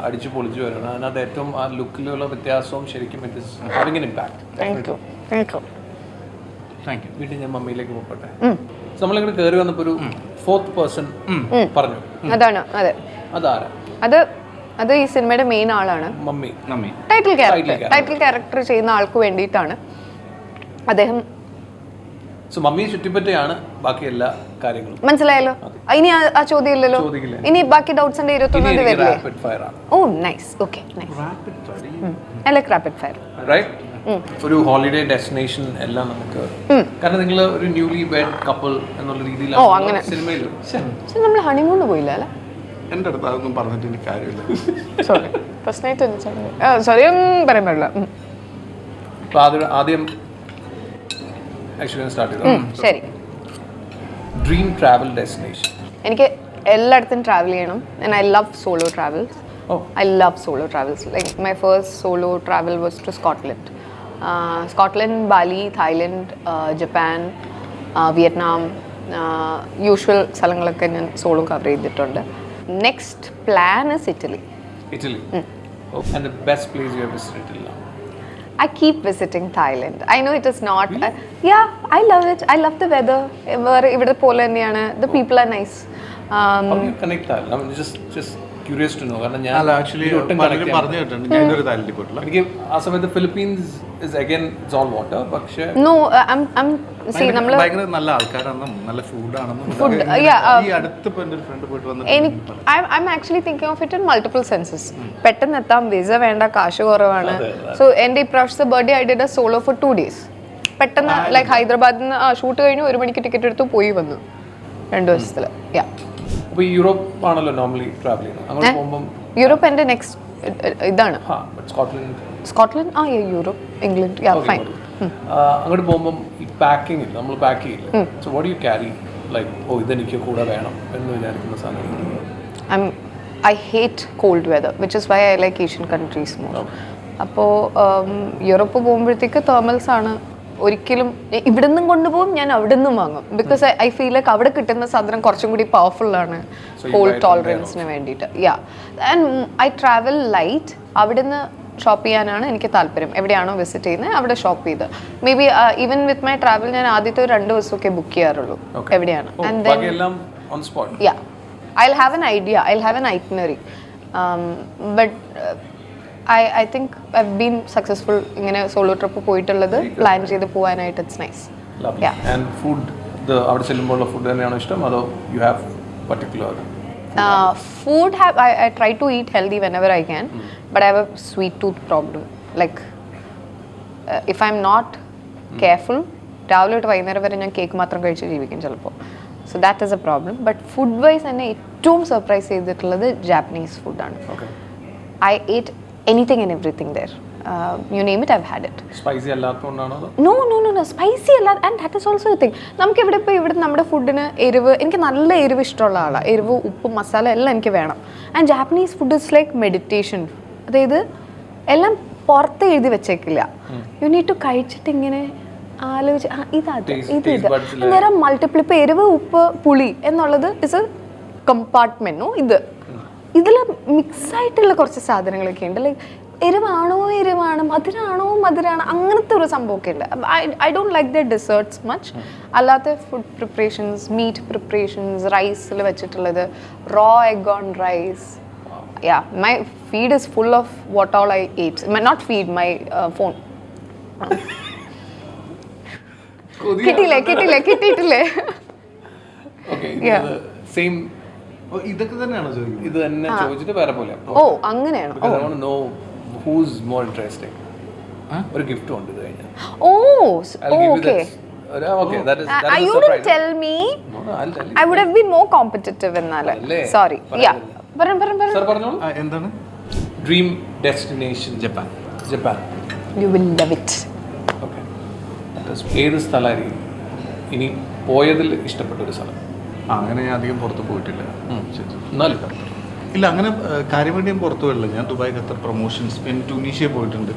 അടിച്ചു പൊളിച്ചു വരണം. അതിനകത്ത് ഏറ്റവും ആ ലുക്കിലുള്ള വ്യത്യാസവും ശരിക്കും it is having an impact. വീട്ടിൽ ഞാൻ മമ്മിയിലേക്ക് പോകട്ടെ. നമ്മളിങ്ങനെ കയറി വന്നപ്പോൾ ഒരു 4th person പറഞ്ഞു. അതാണ് അതാരാ? അത് ഈ സിനിമയുടെ മെയിൻ ആളാണ്. മമ്മി ടൈറ്റിൽ ക്യാരക്ടർ ചെയ്യുന്ന ആൾക്ക് വേണ്ടിയിട്ടാണ് അദ്ദേഹം. സോ മമ്മിയെ ചുറ്റിപ്പറ്റിയാണ് ബാക്കി എല്ലാ കാര്യങ്ങളും. മനസ്സിലായല്ലോ. ഇനി ആ ചോദ്യം ഇല്ലല്ലോ. ഇനി ബാക്കി ഡൗട്ട്സ് ഉണ്ട്. 21 വരില്ലേ? Oh nice. Okay nice. I like rapid fire. Right. ഒരു ഹോളിഡേ ഡെസ്റ്റിനേഷൻ എല്ലാം നമുക്ക്, കാരണം നിങ്ങൾ ഒരു ന്യൂലി വെഡ് കപ്പിൾ എന്നുള്ള രീതിയിലാണ് സിനിമയിൽ. നമ്മൾ ഹണിമൂണിന് പോയില്ല അല്ലേ? എൻ്റെ അടുത്ത് അതൊന്നും പറഞ്ഞിട്ട് എനിക്ക് കാര്യമില്ല. സോറി ഫസ്റ്റ് നൈറ്റ് സോറി ഒന്നും പറയാൻ പാടില്ല. അപ്പോൾ ആദ്യം ആക്ച്വലി സ്റ്റാർട്ട് ചെയ്തു. ശരി. Dream travel destination. എനിക്ക് എല്ലായിടത്തും ട്രാവൽ ചെയ്യണം. And I love solo travels. I love solo travels. Like my first solo travel was to Scotland. Scotland, Bali, Thailand, Japan, Vietnam. Usual സ്ഥലങ്ങളൊക്കെ ഞാൻ സോളോ കവർ ചെയ്തിട്ടുണ്ട്. Next plan is Italy. Italy. And the best place you have visited till now? I keep visiting Thailand. I know it is not. Yeah, I love it. I love the weather. ഇവിടെ പോലെ തന്നെയാണ്. The people are nice. How do you connect that? I'm just curious to know. കാരണം ഞാൻ actually പലരും പറഞ്ഞു കേട്ടിട്ടുണ്ട്. ഞാൻ ഇതൊരു താല്പര്യം പോയിട്ടില്ല. എനിക്ക് ആ സമയത്ത് Philippines is again it's all water. പക്ഷേ No, I'm see നമ്മള് ഭയങ്കര നല്ല ആൾക്കാരാണെന്നും നല്ല ഫുഡാണെന്നും ഈ അടുത്ത് ഇപ്പൊ എൻ്റെ ഒരു ഫ്രണ്ട് പോയിട്ട് വന്നിട്ട് I'm actually thinking of it in multiple senses. പെട്ടെന്ന് എത്താം, വിസ വേണ്ട, കാശ് കുറവാണ്. സോ എൻ്റെ ഇപ്രാവശ്യത്തെ birthday I did a solo for 2 days. പെട്ടെന്ന് ലൈക്ക് ഹൈദരാബാദിൽ നിന്ന് ഷൂട്ട് കഴിഞ്ഞു 1 മണിക്ക് ടിക്കറ്റ് എടുത്തു പോയി വന്നു 2 ദിവസത്തിൽ. യാ. അപ്പോൾ യൂറോപ്പ് ആണല്ലോ നോർമലി ട്രാവൽ ചെയ്യുന്നത്. അങ്ങോട്ട് പോകുമ്പോൾ യൂറോപ്പ് എൻ്റെ നെക്സ്റ്റ് ഇതാണ്. Scotland Europe, England. യാ ഫൈൻ. അങ്ങോട്ട് പോകുമ്പം ഈ പാക്കിംഗ് ഇല്ല, നമ്മൾ പാക്ക് ചെയ്യില്ല. So what you carry like ഇതെനിക്ക് കൂടെ വേണം എന്ന് വിചാരിക്കുന്ന സാധനം? I hate cold weather, which is why I like Asian countries more. അപ്പോൾ യൂറോപ്പ് പോകുമ്പോഴത്തേക്ക് തേർമൽസ് ആണ്. ഒരിക്കലും ഇവിടെ നിന്നും കൊണ്ടുപോകും, ഞാൻ അവിടെ നിന്നും വാങ്ങും. ബിക്കോസ് ഐ ഫീൽ ലൈക്ക് അവിടെ കിട്ടുന്ന സാധനം കുറച്ചും കൂടി പവർഫുൾ ആണ് കോൾഡ് ടോളറൻസിന് വേണ്ടിയിട്ട്. യാ, ആൻഡ് ഐ ട്രാവൽ ലൈറ്റ്. അവിടെ നിന്ന് ഷോപ്പ് ചെയ്യാനാണ് എനിക്ക് താല്പര്യം. എവിടെയാണോ വിസിറ്റ് ചെയ്യുന്നത് അവിടെ ഷോപ്പ് ചെയ്ത് may be even with my travel ഞാൻ ആദ്യത്തെ 2 ദിവസമൊക്കെ ബുക്ക് ചെയ്യാറുള്ളൂ എവിടെയാണ്. And then yeah I'll have an idea, I'll have an itinerary. But I think I've been successful ഇങ്ങനെ സോളോ ട്രിപ്പ് പോയിട്ടുള്ളത് പ്ലാൻ ചെയ്ത് പോകാനായിട്ട്. It's nice. ആൻഡ് ഫുഡ് അവിടെ ചെല്ലുമ്പോഴുള്ള ഫുഡ് തന്നെയാണോ ഇഷ്ടം, അതോ you have particular food? I try to eat healthy whenever I can, but I have a sweet tooth problem. Like if I'm not careful, രാവിലെ തൊട്ട് വൈകുന്നേരം വരെ ഞാൻ കേക്ക് മാത്രം കഴിച്ച് ജീവിക്കും ചിലപ്പോൾ. So that is a problem. But food wise എന്നെ ഏറ്റവും സർപ്രൈസ് ചെയ്തിട്ടുള്ളത് ജാപ്പനീസ് ഫുഡാണ്. I ate anything and everything there. You name it, I've had it. Spicy അല്ലാത്തതുകൊണ്ടാണോ? No, സ്പൈസി അല്ല. And that is also a thing. നമുക്ക് ഇവിടെ നമ്മുടെ ഫുഡിന് എരിവ്, എനിക്ക് നല്ല എരിവ് ഇഷ്ടമുള്ള ആളാണ്. എരിവ്, ഉപ്പ്, മസാല എല്ലാം എനിക്ക് വേണം. And Japanese food is like meditation. അതായത് എല്ലാം പുറത്ത് എഴുതി വെച്ചേക്കില്ല. യു നീഡ് ടു കഴിച്ചിട്ട് ഇങ്ങനെ ആലോചിച്ച് ഇത് നേരം മൾട്ടിപ്പിൾ. ഇപ്പം എരിവ്, ഉപ്പ്, പുളി എന്നുള്ളത് ഇസ് എ കമ്പാർട്ട്മെന്റ്. ഇതിൽ മിക്സ് ആയിട്ടുള്ള കുറച്ച് സാധനങ്ങളൊക്കെ ഉണ്ട്. ലൈക്ക് എരിവാണ്, മധുരാണ്, അങ്ങനത്തെ ഒരു സംഭവമൊക്കെ ഉണ്ട്. I don't like the desserts much. അല്ലാത്ത ഫുഡ് പ്രിപ്പറേഷൻസ്, മീറ്റ് പ്രിപ്പറേഷൻസ്, റൈസിൽ വെച്ചിട്ടുള്ളത്, raw egg on rice. Yeah, my feed is full of what all I ate. Not feed, my phone. കിട്ടിയിട്ടില്ലേ? ഇതൊക്കെ തന്നെയാണോ ചോദിക്കുന്നത്? ഇത് തന്നെ ചോദിച്ചിട്ട് വേറെ പോലെ. ഓ, അങ്ങനെയാണോ? ഒരു ഗിഫ്റ്റ് ഉണ്ട് ഇത് കഴിഞ്ഞാൽ. ഓ, okay. You didn't tell me. I would have been more competitive എന്നാല്. Sorry. Yeah. പറഞ്ഞോളൂ. എന്താണ് dream destination? Japan. You will love it. Okay. ഏത് സ്ഥലമായിരിക്കും ഇനി പോയതിൽ ഇഷ്ടപ്പെട്ട ഒരു സ്ഥലം? അങ്ങനെ ഞാൻ അധികം പുറത്ത് പോയിട്ടില്ല. എന്നാലും ഇല്ല, അങ്ങനെ കാര്യമായിട്ട് ഞാൻ പുറത്തു പോയില്ല. ഞാൻ ദുബായ്, ഖത്തർ പ്രൊമോഷൻസ്, പിന്നെ ട്യൂണീഷ്യ പോയിട്ടുണ്ട്,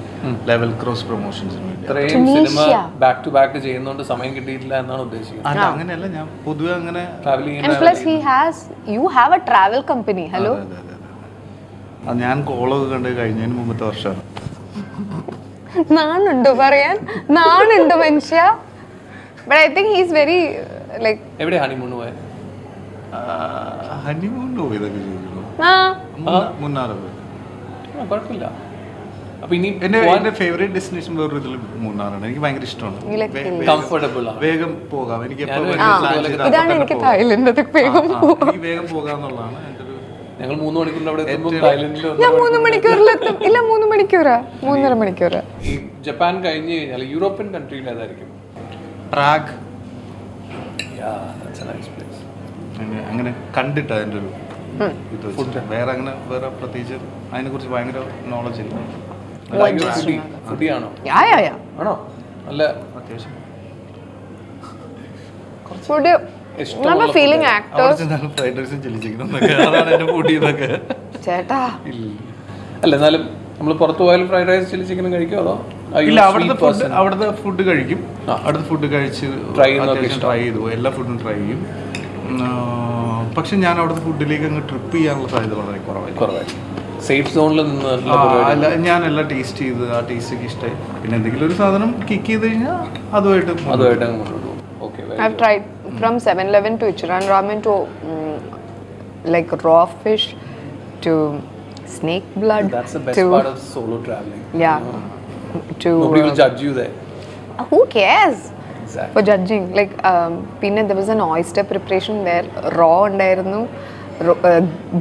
ലെവൽ ക്രോസ് പ്രൊമോഷൻസിന് വേണ്ടി. ഇത്രയും സിനിമ ബാക്ക് ടു ബാക്ക് ചെയ്യുന്നതുകൊണ്ട് സമയം കിട്ടിയിട്ടില്ല എന്നാണ് ഉദ്ദേശിക്കുന്നത്? അല്ല, അങ്ങനെയല്ല. ഞാൻ പൊതുവെ അങ്ങനെ travel And plus you have a travel company. Hello. ഞാൻ കോളൊക്കെ കണ്ട് കഴിഞ്ഞതിന് മുമ്പത്തെ വർഷമാണ്. നാണുണ്ടോ പറയാൻ? നാണുണ്ടോ മനുഷ്യ? But I think he's very like. എവിടെ ഹണിമൂൺ പോയ? ഹണിമൂണിന് പോയതൊക്കെ ചോദിക്കുന്നു. മുന്നാറ് പോയി. കുഴപ്പമില്ല. അപ്പൊ ഇനി എന്റെ ഫേവറേറ്റ് ഡെസ്റ്റിനേഷൻ വേറെ ഇതിൽ മൂന്നാറാണ്. എനിക്ക് ഭയങ്കര ഇഷ്ടമാണ്. കംഫർട്ടബിൾ ആണ്. വേഗം പോകാം. എനിക്ക് ഇതാണ് എനിക്ക് തായ്ലൻഡ് വേഗം പോകാന്നുള്ളതാണ് എൻ്റെ ഒരു. ഞങ്ങൾ 3 മണിക്കൂറിൽ അവിടെ എത്തുമ്പോൾ തായ്ലൻഡിൽ ഞാൻ 3 മണിക്കൂറിലെത്തും. ഇല്ല, 3 മണിക്കൂറാ, 3.5 മണിക്കൂറാ. ഈ ജപ്പാൻ കഴിഞ്ഞ് കഴിഞ്ഞാൽ യൂറോപ്യൻ കൺട്രിയിൽ ഏതായിരിക്കും? Prague. Yeah, that's a nice place. അങ്ങനെ കണ്ടിട്ട് അതിൻ്റെ ഒരു ഇത് വെച്ചിട്ട്. വേറെ പ്രത്യേകിച്ച് അതിനെക്കുറിച്ച് ഭയങ്കര നോളജ് ഇല്ല. ഫുഡിയാണോ? ആണോ? അല്ല അത്യാവശ്യം food I'm feeling actors. Fried റൈസും ചില്ലി ചിക്കനും അതാണ് എൻ്റെ ഫുഡ് ഇതൊക്കെ. ചേട്ടാ അല്ല എന്നാലും നമ്മൾ പുറത്ത് പോയാലും ഫ്രൈഡ് റൈസ് ചില്ലി ചിക്കനും കഴിക്കുമോ അതോ ഇല്ല, അവിടുത്തെ ഫുഡ് കഴിക്കും. അവിടുത്തെ ഫുഡ് കഴിച്ച് ട്രൈ ചെയ്തു, എല്ലാ ഫുഡും ട്രൈ ചെയ്യും. പക്ഷെ ഞാൻ അവിടുത്തെ ഫുഡിലേക്ക് അങ്ങ് ട്രിപ്പ് ചെയ്യാനുള്ള സാധ്യത വളരെ കുറവായിരിക്കും. സേഫ് സോണിൽ നിന്ന് അല്ല, ഞാൻ എല്ലാം ടേസ്റ്റ് ചെയ്ത് ആ ടേസ്റ്റൊക്കെ ഇഷ്ടമായി. പിന്നെ എന്തെങ്കിലും ഒരു സാധനം കിക്ക് ചെയ്ത് കഴിഞ്ഞാൽ അതുമായിട്ട് അങ്ങ് മുന്നോട്ട് പോകും. Okay. I've tried from 7-Eleven to Ichiran Ramen to like raw fish to snake blood. That's the best part of solo traveling. Yeah. To nobody will judge you there. Who cares? Exactly. For judging. Like പിന്നെ there was an oyster preparation where raw ഉണ്ടായിരുന്നു,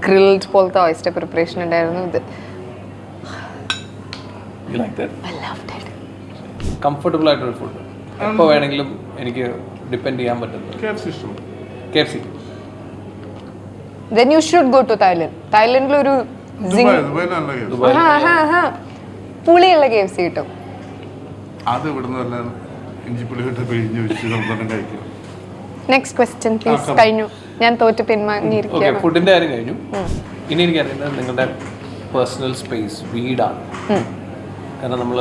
grilled പോലത്തെ oyster preparation ഉണ്ടായിരുന്നു. You like that? I loved it. Comfortable ആയിട്ടൊരു food എപ്പോൾ വേണമെങ്കിലും എനിക്ക് depend ചെയ്യാൻ പറ്റുന്നത്. KFC. Then you should go to Thailand. Thailand ഒരു പുളിയുള്ള KFC കിട്ടും. അത് ഇവിടുന്ന് വല്ല ഇഞ്ചിപ്പുളി ഇട്ട് പിഴിഞ്ഞ് വെച്ച് നമുക്ക് കഴിക്കും. Next question please. കഴിഞ്ഞു, ഞാൻ തോറ്റ് പിന്മാങ്ങിയിരിക്കുകയാണ്. ഫുഡിന്റെ കാര്യം കഴിഞ്ഞു. ഇനി എനിക്ക് അറിയുന്നത് നിങ്ങളുടെ പേഴ്സണൽ സ്പേസ് വീടാണ്. കാരണം നമ്മൾ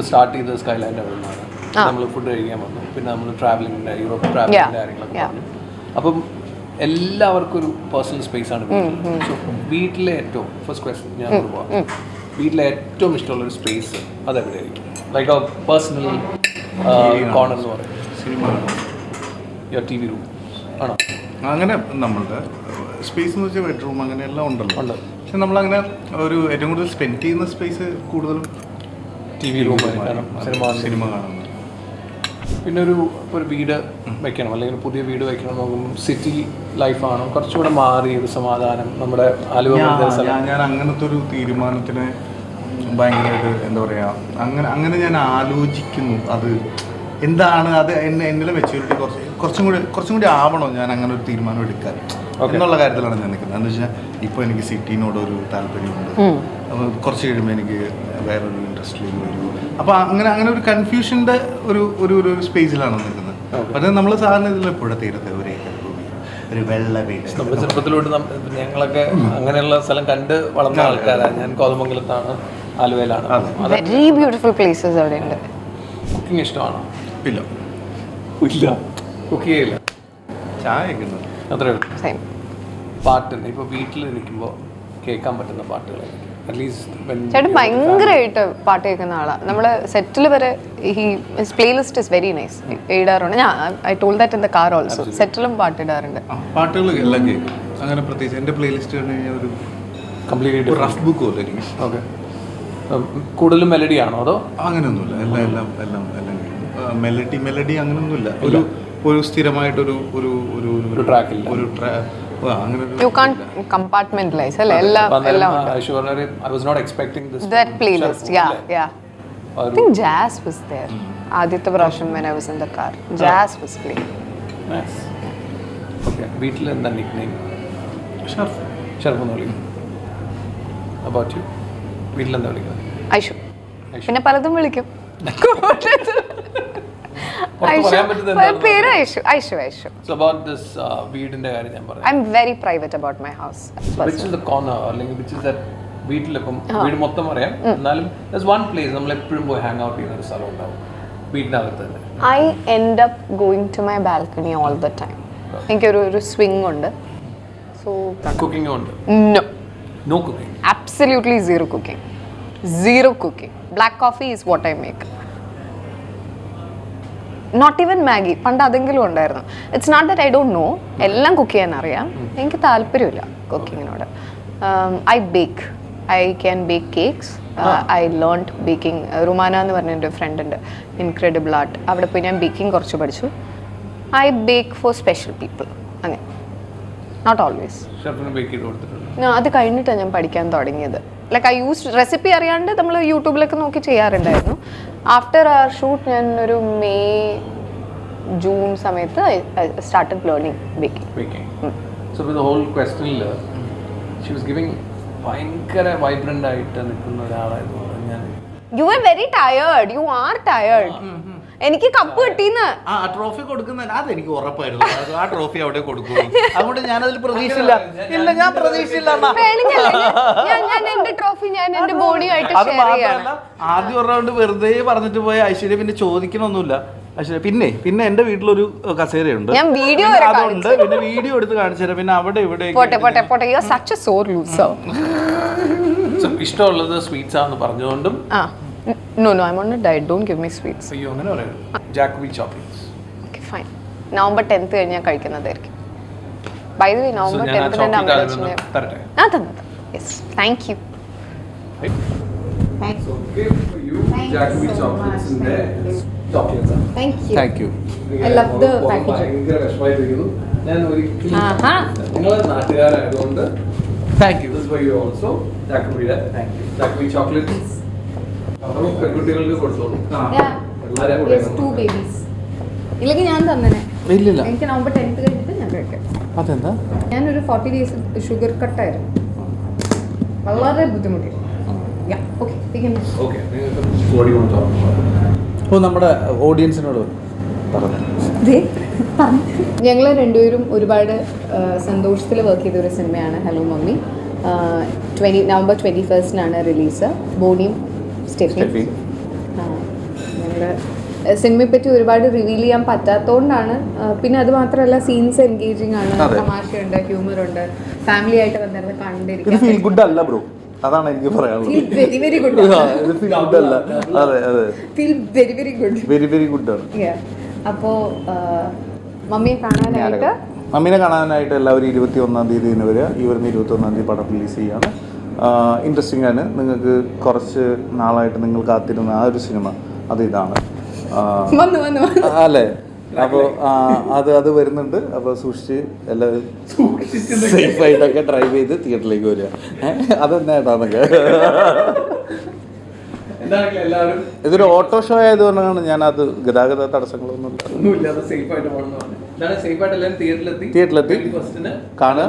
സ്റ്റാർട്ട് ചെയ്തത് സ്കൈലാൻഡ് അവിടെ നിന്നാണ്. നമ്മൾ ഫുഡ് കഴിക്കാൻ വന്നു, പിന്നെ നമ്മൾ ട്രാവലിംഗിൻ്റെ യൂറോപ്പ് ട്രാവലിംഗിൻ്റെ കാര്യങ്ങളൊക്കെ പറഞ്ഞു. അപ്പം എല്ലാവർക്കും ഒരു പേഴ്സണൽ സ്പേസ് ആണ്. സോ വീട്ടിലെ ഏറ്റവും ഫസ്റ്റ് ക്വസ്റ്റ്യൻ ഞാൻ പോവാം. വീട്ടിലെ ഏറ്റവും ഇഷ്ടമുള്ളൊരു സ്പേസ് അതെവിടെയായിരിക്കും? ലൈക്ക് എ പേഴ്സണൽ കോർണർ എന്ന് പറയും. സിനിമ യുവർ TV റൂം ആണോ? അങ്ങനെ നമ്മളുടെ സ്പേസ് എന്ന് വെച്ചാൽ ബെഡ്റൂം അങ്ങനെയെല്ലാം ഉണ്ടല്ലോ. പക്ഷെ നമ്മളങ്ങനെ ഒരു ഏറ്റവും കൂടുതൽ സ്പെൻഡ് ചെയ്യുന്ന സ്പേസ് കൂടുതലും TV റൂം, സിനിമ കാണുന്നത്. പിന്നെ ഒരു വീട് വെക്കണം, അല്ലെങ്കിൽ പുതിയ വീട് വെക്കണം നോക്കുമ്പോൾ സിറ്റി ലൈഫാണോ കുറച്ചുകൂടെ മാറി ഒരു സമാധാനം നമ്മുടെ ആലുവ? ഞാൻ അങ്ങനത്തെ ഒരു തീരുമാനത്തിന് ഭയങ്കരമായിട്ട് എന്താ പറയുക, അങ്ങനെ ഞാൻ ആലോചിക്കുന്നു. അത് എന്താണ് അത് എന്നിലെ മെച്യൂരിറ്റി കുറച്ചും കൂടി ആവണോ ഞാൻ അങ്ങനെ ഒരു തീരുമാനം എടുക്കാൻ എന്നുള്ള കാര്യത്തിലാണ് ഞാൻ നിൽക്കുന്നത്. എന്ന് വെച്ചാൽ ഇപ്പോൾ എനിക്ക് സിറ്റീനോടൊരു താല്പര്യമുണ്ട്, കുറച്ച് കഴിയുമ്പോൾ എനിക്ക് വേറൊരു ഇൻഡസ്ട്രിയിൽ വരും. അപ്പോൾ അങ്ങനെ ഒരു കൺഫ്യൂഷൻ്റെ ഒരു സ്പേസിലാണ് നിൽക്കുന്നത്. പക്ഷേ നമ്മൾ സാധാരണ ഇതിൽ പുഴ തീരത്തെ ഒരു വെള്ള വീട്. നമ്മുടെ ചെറുപ്പത്തിലോട്ട് ഞങ്ങളൊക്കെ അങ്ങനെയുള്ള സ്ഥലം കണ്ട് വളർന്ന ആൾക്കാരാണ്. ഞാൻ കോതമംഗലത്താണ്, ആലുവയിലാണ്. വെരി ബ്യൂട്ടിഫുൾ പ്ലേസസ് അവിടെയുണ്ട്. കുക്കിംഗ് ഇഷ്ടമാണോ? ഇല്ല, കുക്ക് ചെയ്യില്ല, ചായ വെക്കുന്നു അത്രേ ഉള്ളൂ. പാട്ട് ഇപ്പോൾ വീട്ടിലിരിക്കുമ്പോൾ കേൾക്കാൻ പറ്റുന്ന പാട്ടുകൾ ചേട്ടൻ ഭയങ്കരമായിട്ട് പാട്ട് കേൾക്കുന്ന ആളാണ്. നമ്മള് സെറ്റിൽ വരെ his playlist is very nice ഇടാറുണ്ട്. ഞാൻ I told that in the car also. സെറ്റിലും പാട്ടിടാറുണ്ട്. പാട്ടുകൾ എല്ലാം കേൾക്കും. അങ്ങനെ പ്രത്യേകിച്ച് എൻ്റെ പ്ലേലിസ്റ്റ് ഒരു കംപ്ലീറ്റ് റഫ് ബുക്ക് പോലെ എനിക്ക്. ഓക്കെ. കൂടുതലും മെലഡി ആണോ അതോ? അങ്ങനെയൊന്നുമില്ല, എല്ലാം മെലഡി അങ്ങനെയൊന്നുമില്ല. ഒരു സ്ഥിരമായിട്ടൊരു ട്രാക്കില്ല, ഒരു You can't compartmentalize അല്ലേ? എല്ലാം I was not expecting this. That playlist, yeah. I think jazz was there. ആദ്യത്തെ പ്രാവശ്യം when I was in the car, jazz was playing. Nice. Okay. വീട്ടിൽ എന്താ nickname? ഷർഫ് എന്ന് വിളിക്കും. About you? വീട്ടിൽ എന്താ വിളിക്കുന്നത്? ഐഷു. പിന്നെ പലതും വിളിക്കും. പേര് ഐഷു. So about this വീടിന്റെ കാര്യം ഞാൻ പറയാം. I'm very private about my house. Which is the corner അല്ലെങ്കിൽ which is that വീട്ടിലിപ്പം വീട് മൊത്തം അറിയാം, എന്നാലും there's one place നമ്മൾ എപ്പോഴും പോയി ഹാങ് ഔട്ട് ചെയ്യുന്ന ഒരു സ്ഥലം ഉണ്ടാവും വീടിനകത്ത് തന്നെ. I end up going to my balcony all the time. എനിക്കൊരു സ്വിംഗ് ഉണ്ട്. So കുക്കിംഗ് ഉണ്ട്? No cooking. Absolutely zero cooking. Black coffee is what I make. Not even Maggie. പണ്ട് അതെങ്കിലും ഉണ്ടായിരുന്നു. It's not that I don't know. എല്ലാം cook ചെയ്യാൻ അറിയാം, എനിക്ക് താല്പര്യമില്ല കുക്കിങ്ങിനോട്. I bake. I can bake cakes. I learned baking. Rumana എന്ന് പറഞ്ഞ എൻ്റെ ഫ്രണ്ട് ഉണ്ട്, ഇൻക്രെഡിബിൾ ആർട്ട്. അവിടെ പോയി ഞാൻ ബേക്കിംഗ് കുറച്ച് പഠിച്ചു. I bake for special people. അങ്ങനെ, നോട്ട് ഓൾവേസ്. അത് കഴിഞ്ഞിട്ടാണ് ഞാൻ പഠിക്കാൻ തുടങ്ങിയത്. ലൈക്ക് ഐ യൂസ് റെസിപ്പി അറിയാണ്ട് നമ്മൾ യൂട്യൂബിലൊക്കെ നോക്കി ചെയ്യാറുണ്ടായിരുന്നു. ആഫ്റ്റർ അവർ ഷൂട്ട് ഞാൻ ഒരു മെയ് ജൂൺ സമയത്ത് I started learning baking. So so with whole ക്വസ്റ്റനിൽ ഷി വാസ് ഗിവിങ് ഭയങ്കര വൈബ്രൻ്റ് ആയിട്ട് നിൽക്കുന്ന ഒരാളായിരുന്നു ഞാൻ. You are very tired. You are tired. എനിക്ക് കപ്പ് കിട്ടീന്ന്. ആ ട്രോഫി കൊടുക്കുന്ന അതെനിക്ക് ഉറപ്പായിരുന്നു. ആ ട്രോഫി അവിടെ കൊടുക്കുള്ളൂ. അതുകൊണ്ട് ഞാനതിൽ പ്രതീക്ഷയില്ല. ഇല്ല, ഞാൻ പ്രതീക്ഷയില്ല. ഞാൻ എന്റെ ട്രോഫി ഞാൻ എന്റെ ബോഡിയുമായിട്ട് അത് ഷെയർ ചെയ്യണം. മാത്രമല്ല, ആദ്യം ഒരു റൗണ്ട് വെറുതെ പറഞ്ഞിട്ട് പോയ ഐശ്വര്യ പിന്നെ ചോദിക്കണമൊന്നുമില്ല. ഐശ്വര്യ പിന്നെ എന്റെ വീട്ടിലൊരു കസേരയുണ്ട്, ഞാൻ വീഡിയോ അതുണ്ട്, പിന്നെ വീഡിയോ എടുത്ത് കാണിച്ചു തരാം. പിന്നെ അവിടെ ഇവിടെ പോട്ടെ you are such a sore loser. ഇഷ്ടമുള്ളത് സ്വീറ്റ്സ് ആണെന്ന് പറഞ്ഞുകൊണ്ടും No, I'm on a diet. Don't give me sweets. അയ്യോ അങ്ങനെ പറയുന്നത്. ജാക്കബി chocolates. Okay, fine. November 10th കഴിഞ്ഞ് ഞാൻ കഴിക്കുന്നതായിരിക്കും. By the way, November 10th തന്നെ അമ്മ വെച്ചിട്ടുണ്ട്. തരട്ടെ. തന്നെ. Yes, thank you. Thanks. So gift for you, Jacobee chocolates in there. Chocolates. Thank you. I love the packaging. ഭയങ്കര വിഷമായിട്ടിരിക്കുന്നു. ഞാൻ ഒരിക്കലും നിങ്ങളെ നാട്ടുകാരായതുകൊണ്ട് thank you. this for you also. Jacobee. Thank you. Jacobee chocolates. പെൺകുട്ടികൾക്ക് കൊടുത്തോളൂ. Two babies. ഇല്ലെങ്കിൽ ഞാൻ തന്നെ ഇല്ലില്ല. എനിക്ക് November 10th കഴിഞ്ഞിട്ട് ഞാൻ കഴിക്കാം. അതെന്താ? ഞാനൊരു 40 days ഷുഗർ കട്ടായിരുന്നു, വളരെ ബുദ്ധിമുട്ടി. ഓക്കെ, നിങ്ങൾക്ക് ബോഡി കൊണ്ടുപോകാം. ഓ, നമ്മുടെ ഓഡിയൻസിനോട് പറഞ്ഞു. ഞങ്ങൾ രണ്ടുപേരും ഒരുപാട് സന്തോഷത്തിൽ വർക്ക് ചെയ്ത ഒരു സിനിമയാണ് hello mummy. November 21st release. ബോണിയും സ്റ്റെഫി. ഞങ്ങൾ സിനിമയെ പറ്റി ഒരുപാട് റിവീൽ ചെയ്യാൻ പറ്റാത്തതുകൊണ്ടാണ്. പിന്നെ അത് മാത്രമല്ല, സീൻസ് എൻഗേജിങ് ആണ്, തമാശയുണ്ട്, ഹ്യൂമർ ഉണ്ട്, ഫാമിലി ആയിട്ട് വന്നിരുന്ന് കണ്ടിരിക്കാൻ. ഫീൽ ഗുഡ് അല്ല ബ്രോ, അതാണ് എനിക്ക് പറയാനുള്ളത്. Very very good. Feel good അല്ല. അതെ feel very very good. Very good ആണ്. അപ്പോൾ മമ്മിയെ കാണാനായിട്ട് എല്ലാവരും 21-ാം തീയതി വരിക. ഈ വരുന്ന 21-ാം തീയതി പടം റിലീസ് ചെയ്യാണ്. ഇൻട്രസ്റ്റിംഗ് ആണ്. നിങ്ങൾക്ക് കുറച്ച് നാളായിട്ട് നിങ്ങൾ കാത്തിരുന്ന ആ ഒരു സിനിമ അത് ഇതാണ് അല്ലേ? അപ്പോൾ അത് വരുന്നുണ്ട്. അപ്പോൾ സൂക്ഷിച്ച് എല്ലാവരും സേഫായിട്ടൊക്കെ ഡ്രൈവ് ചെയ്ത് തിയേറ്ററിലേക്ക് വരിക. അതെന്നായിട്ടാന്നൊക്കെ. ഇതൊരു ഓട്ടോ ഷോ ആയതുകൊണ്ടാണ് ഞാനത് ഗതാഗത തടസ്സങ്ങളൊന്നും തിയേറ്ററിലെത്തി കാണുക.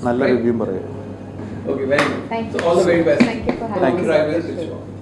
നല്ല റിവ്യൂ പറയുക. Okay, very good. So all the very best. Thank you for having Thank you.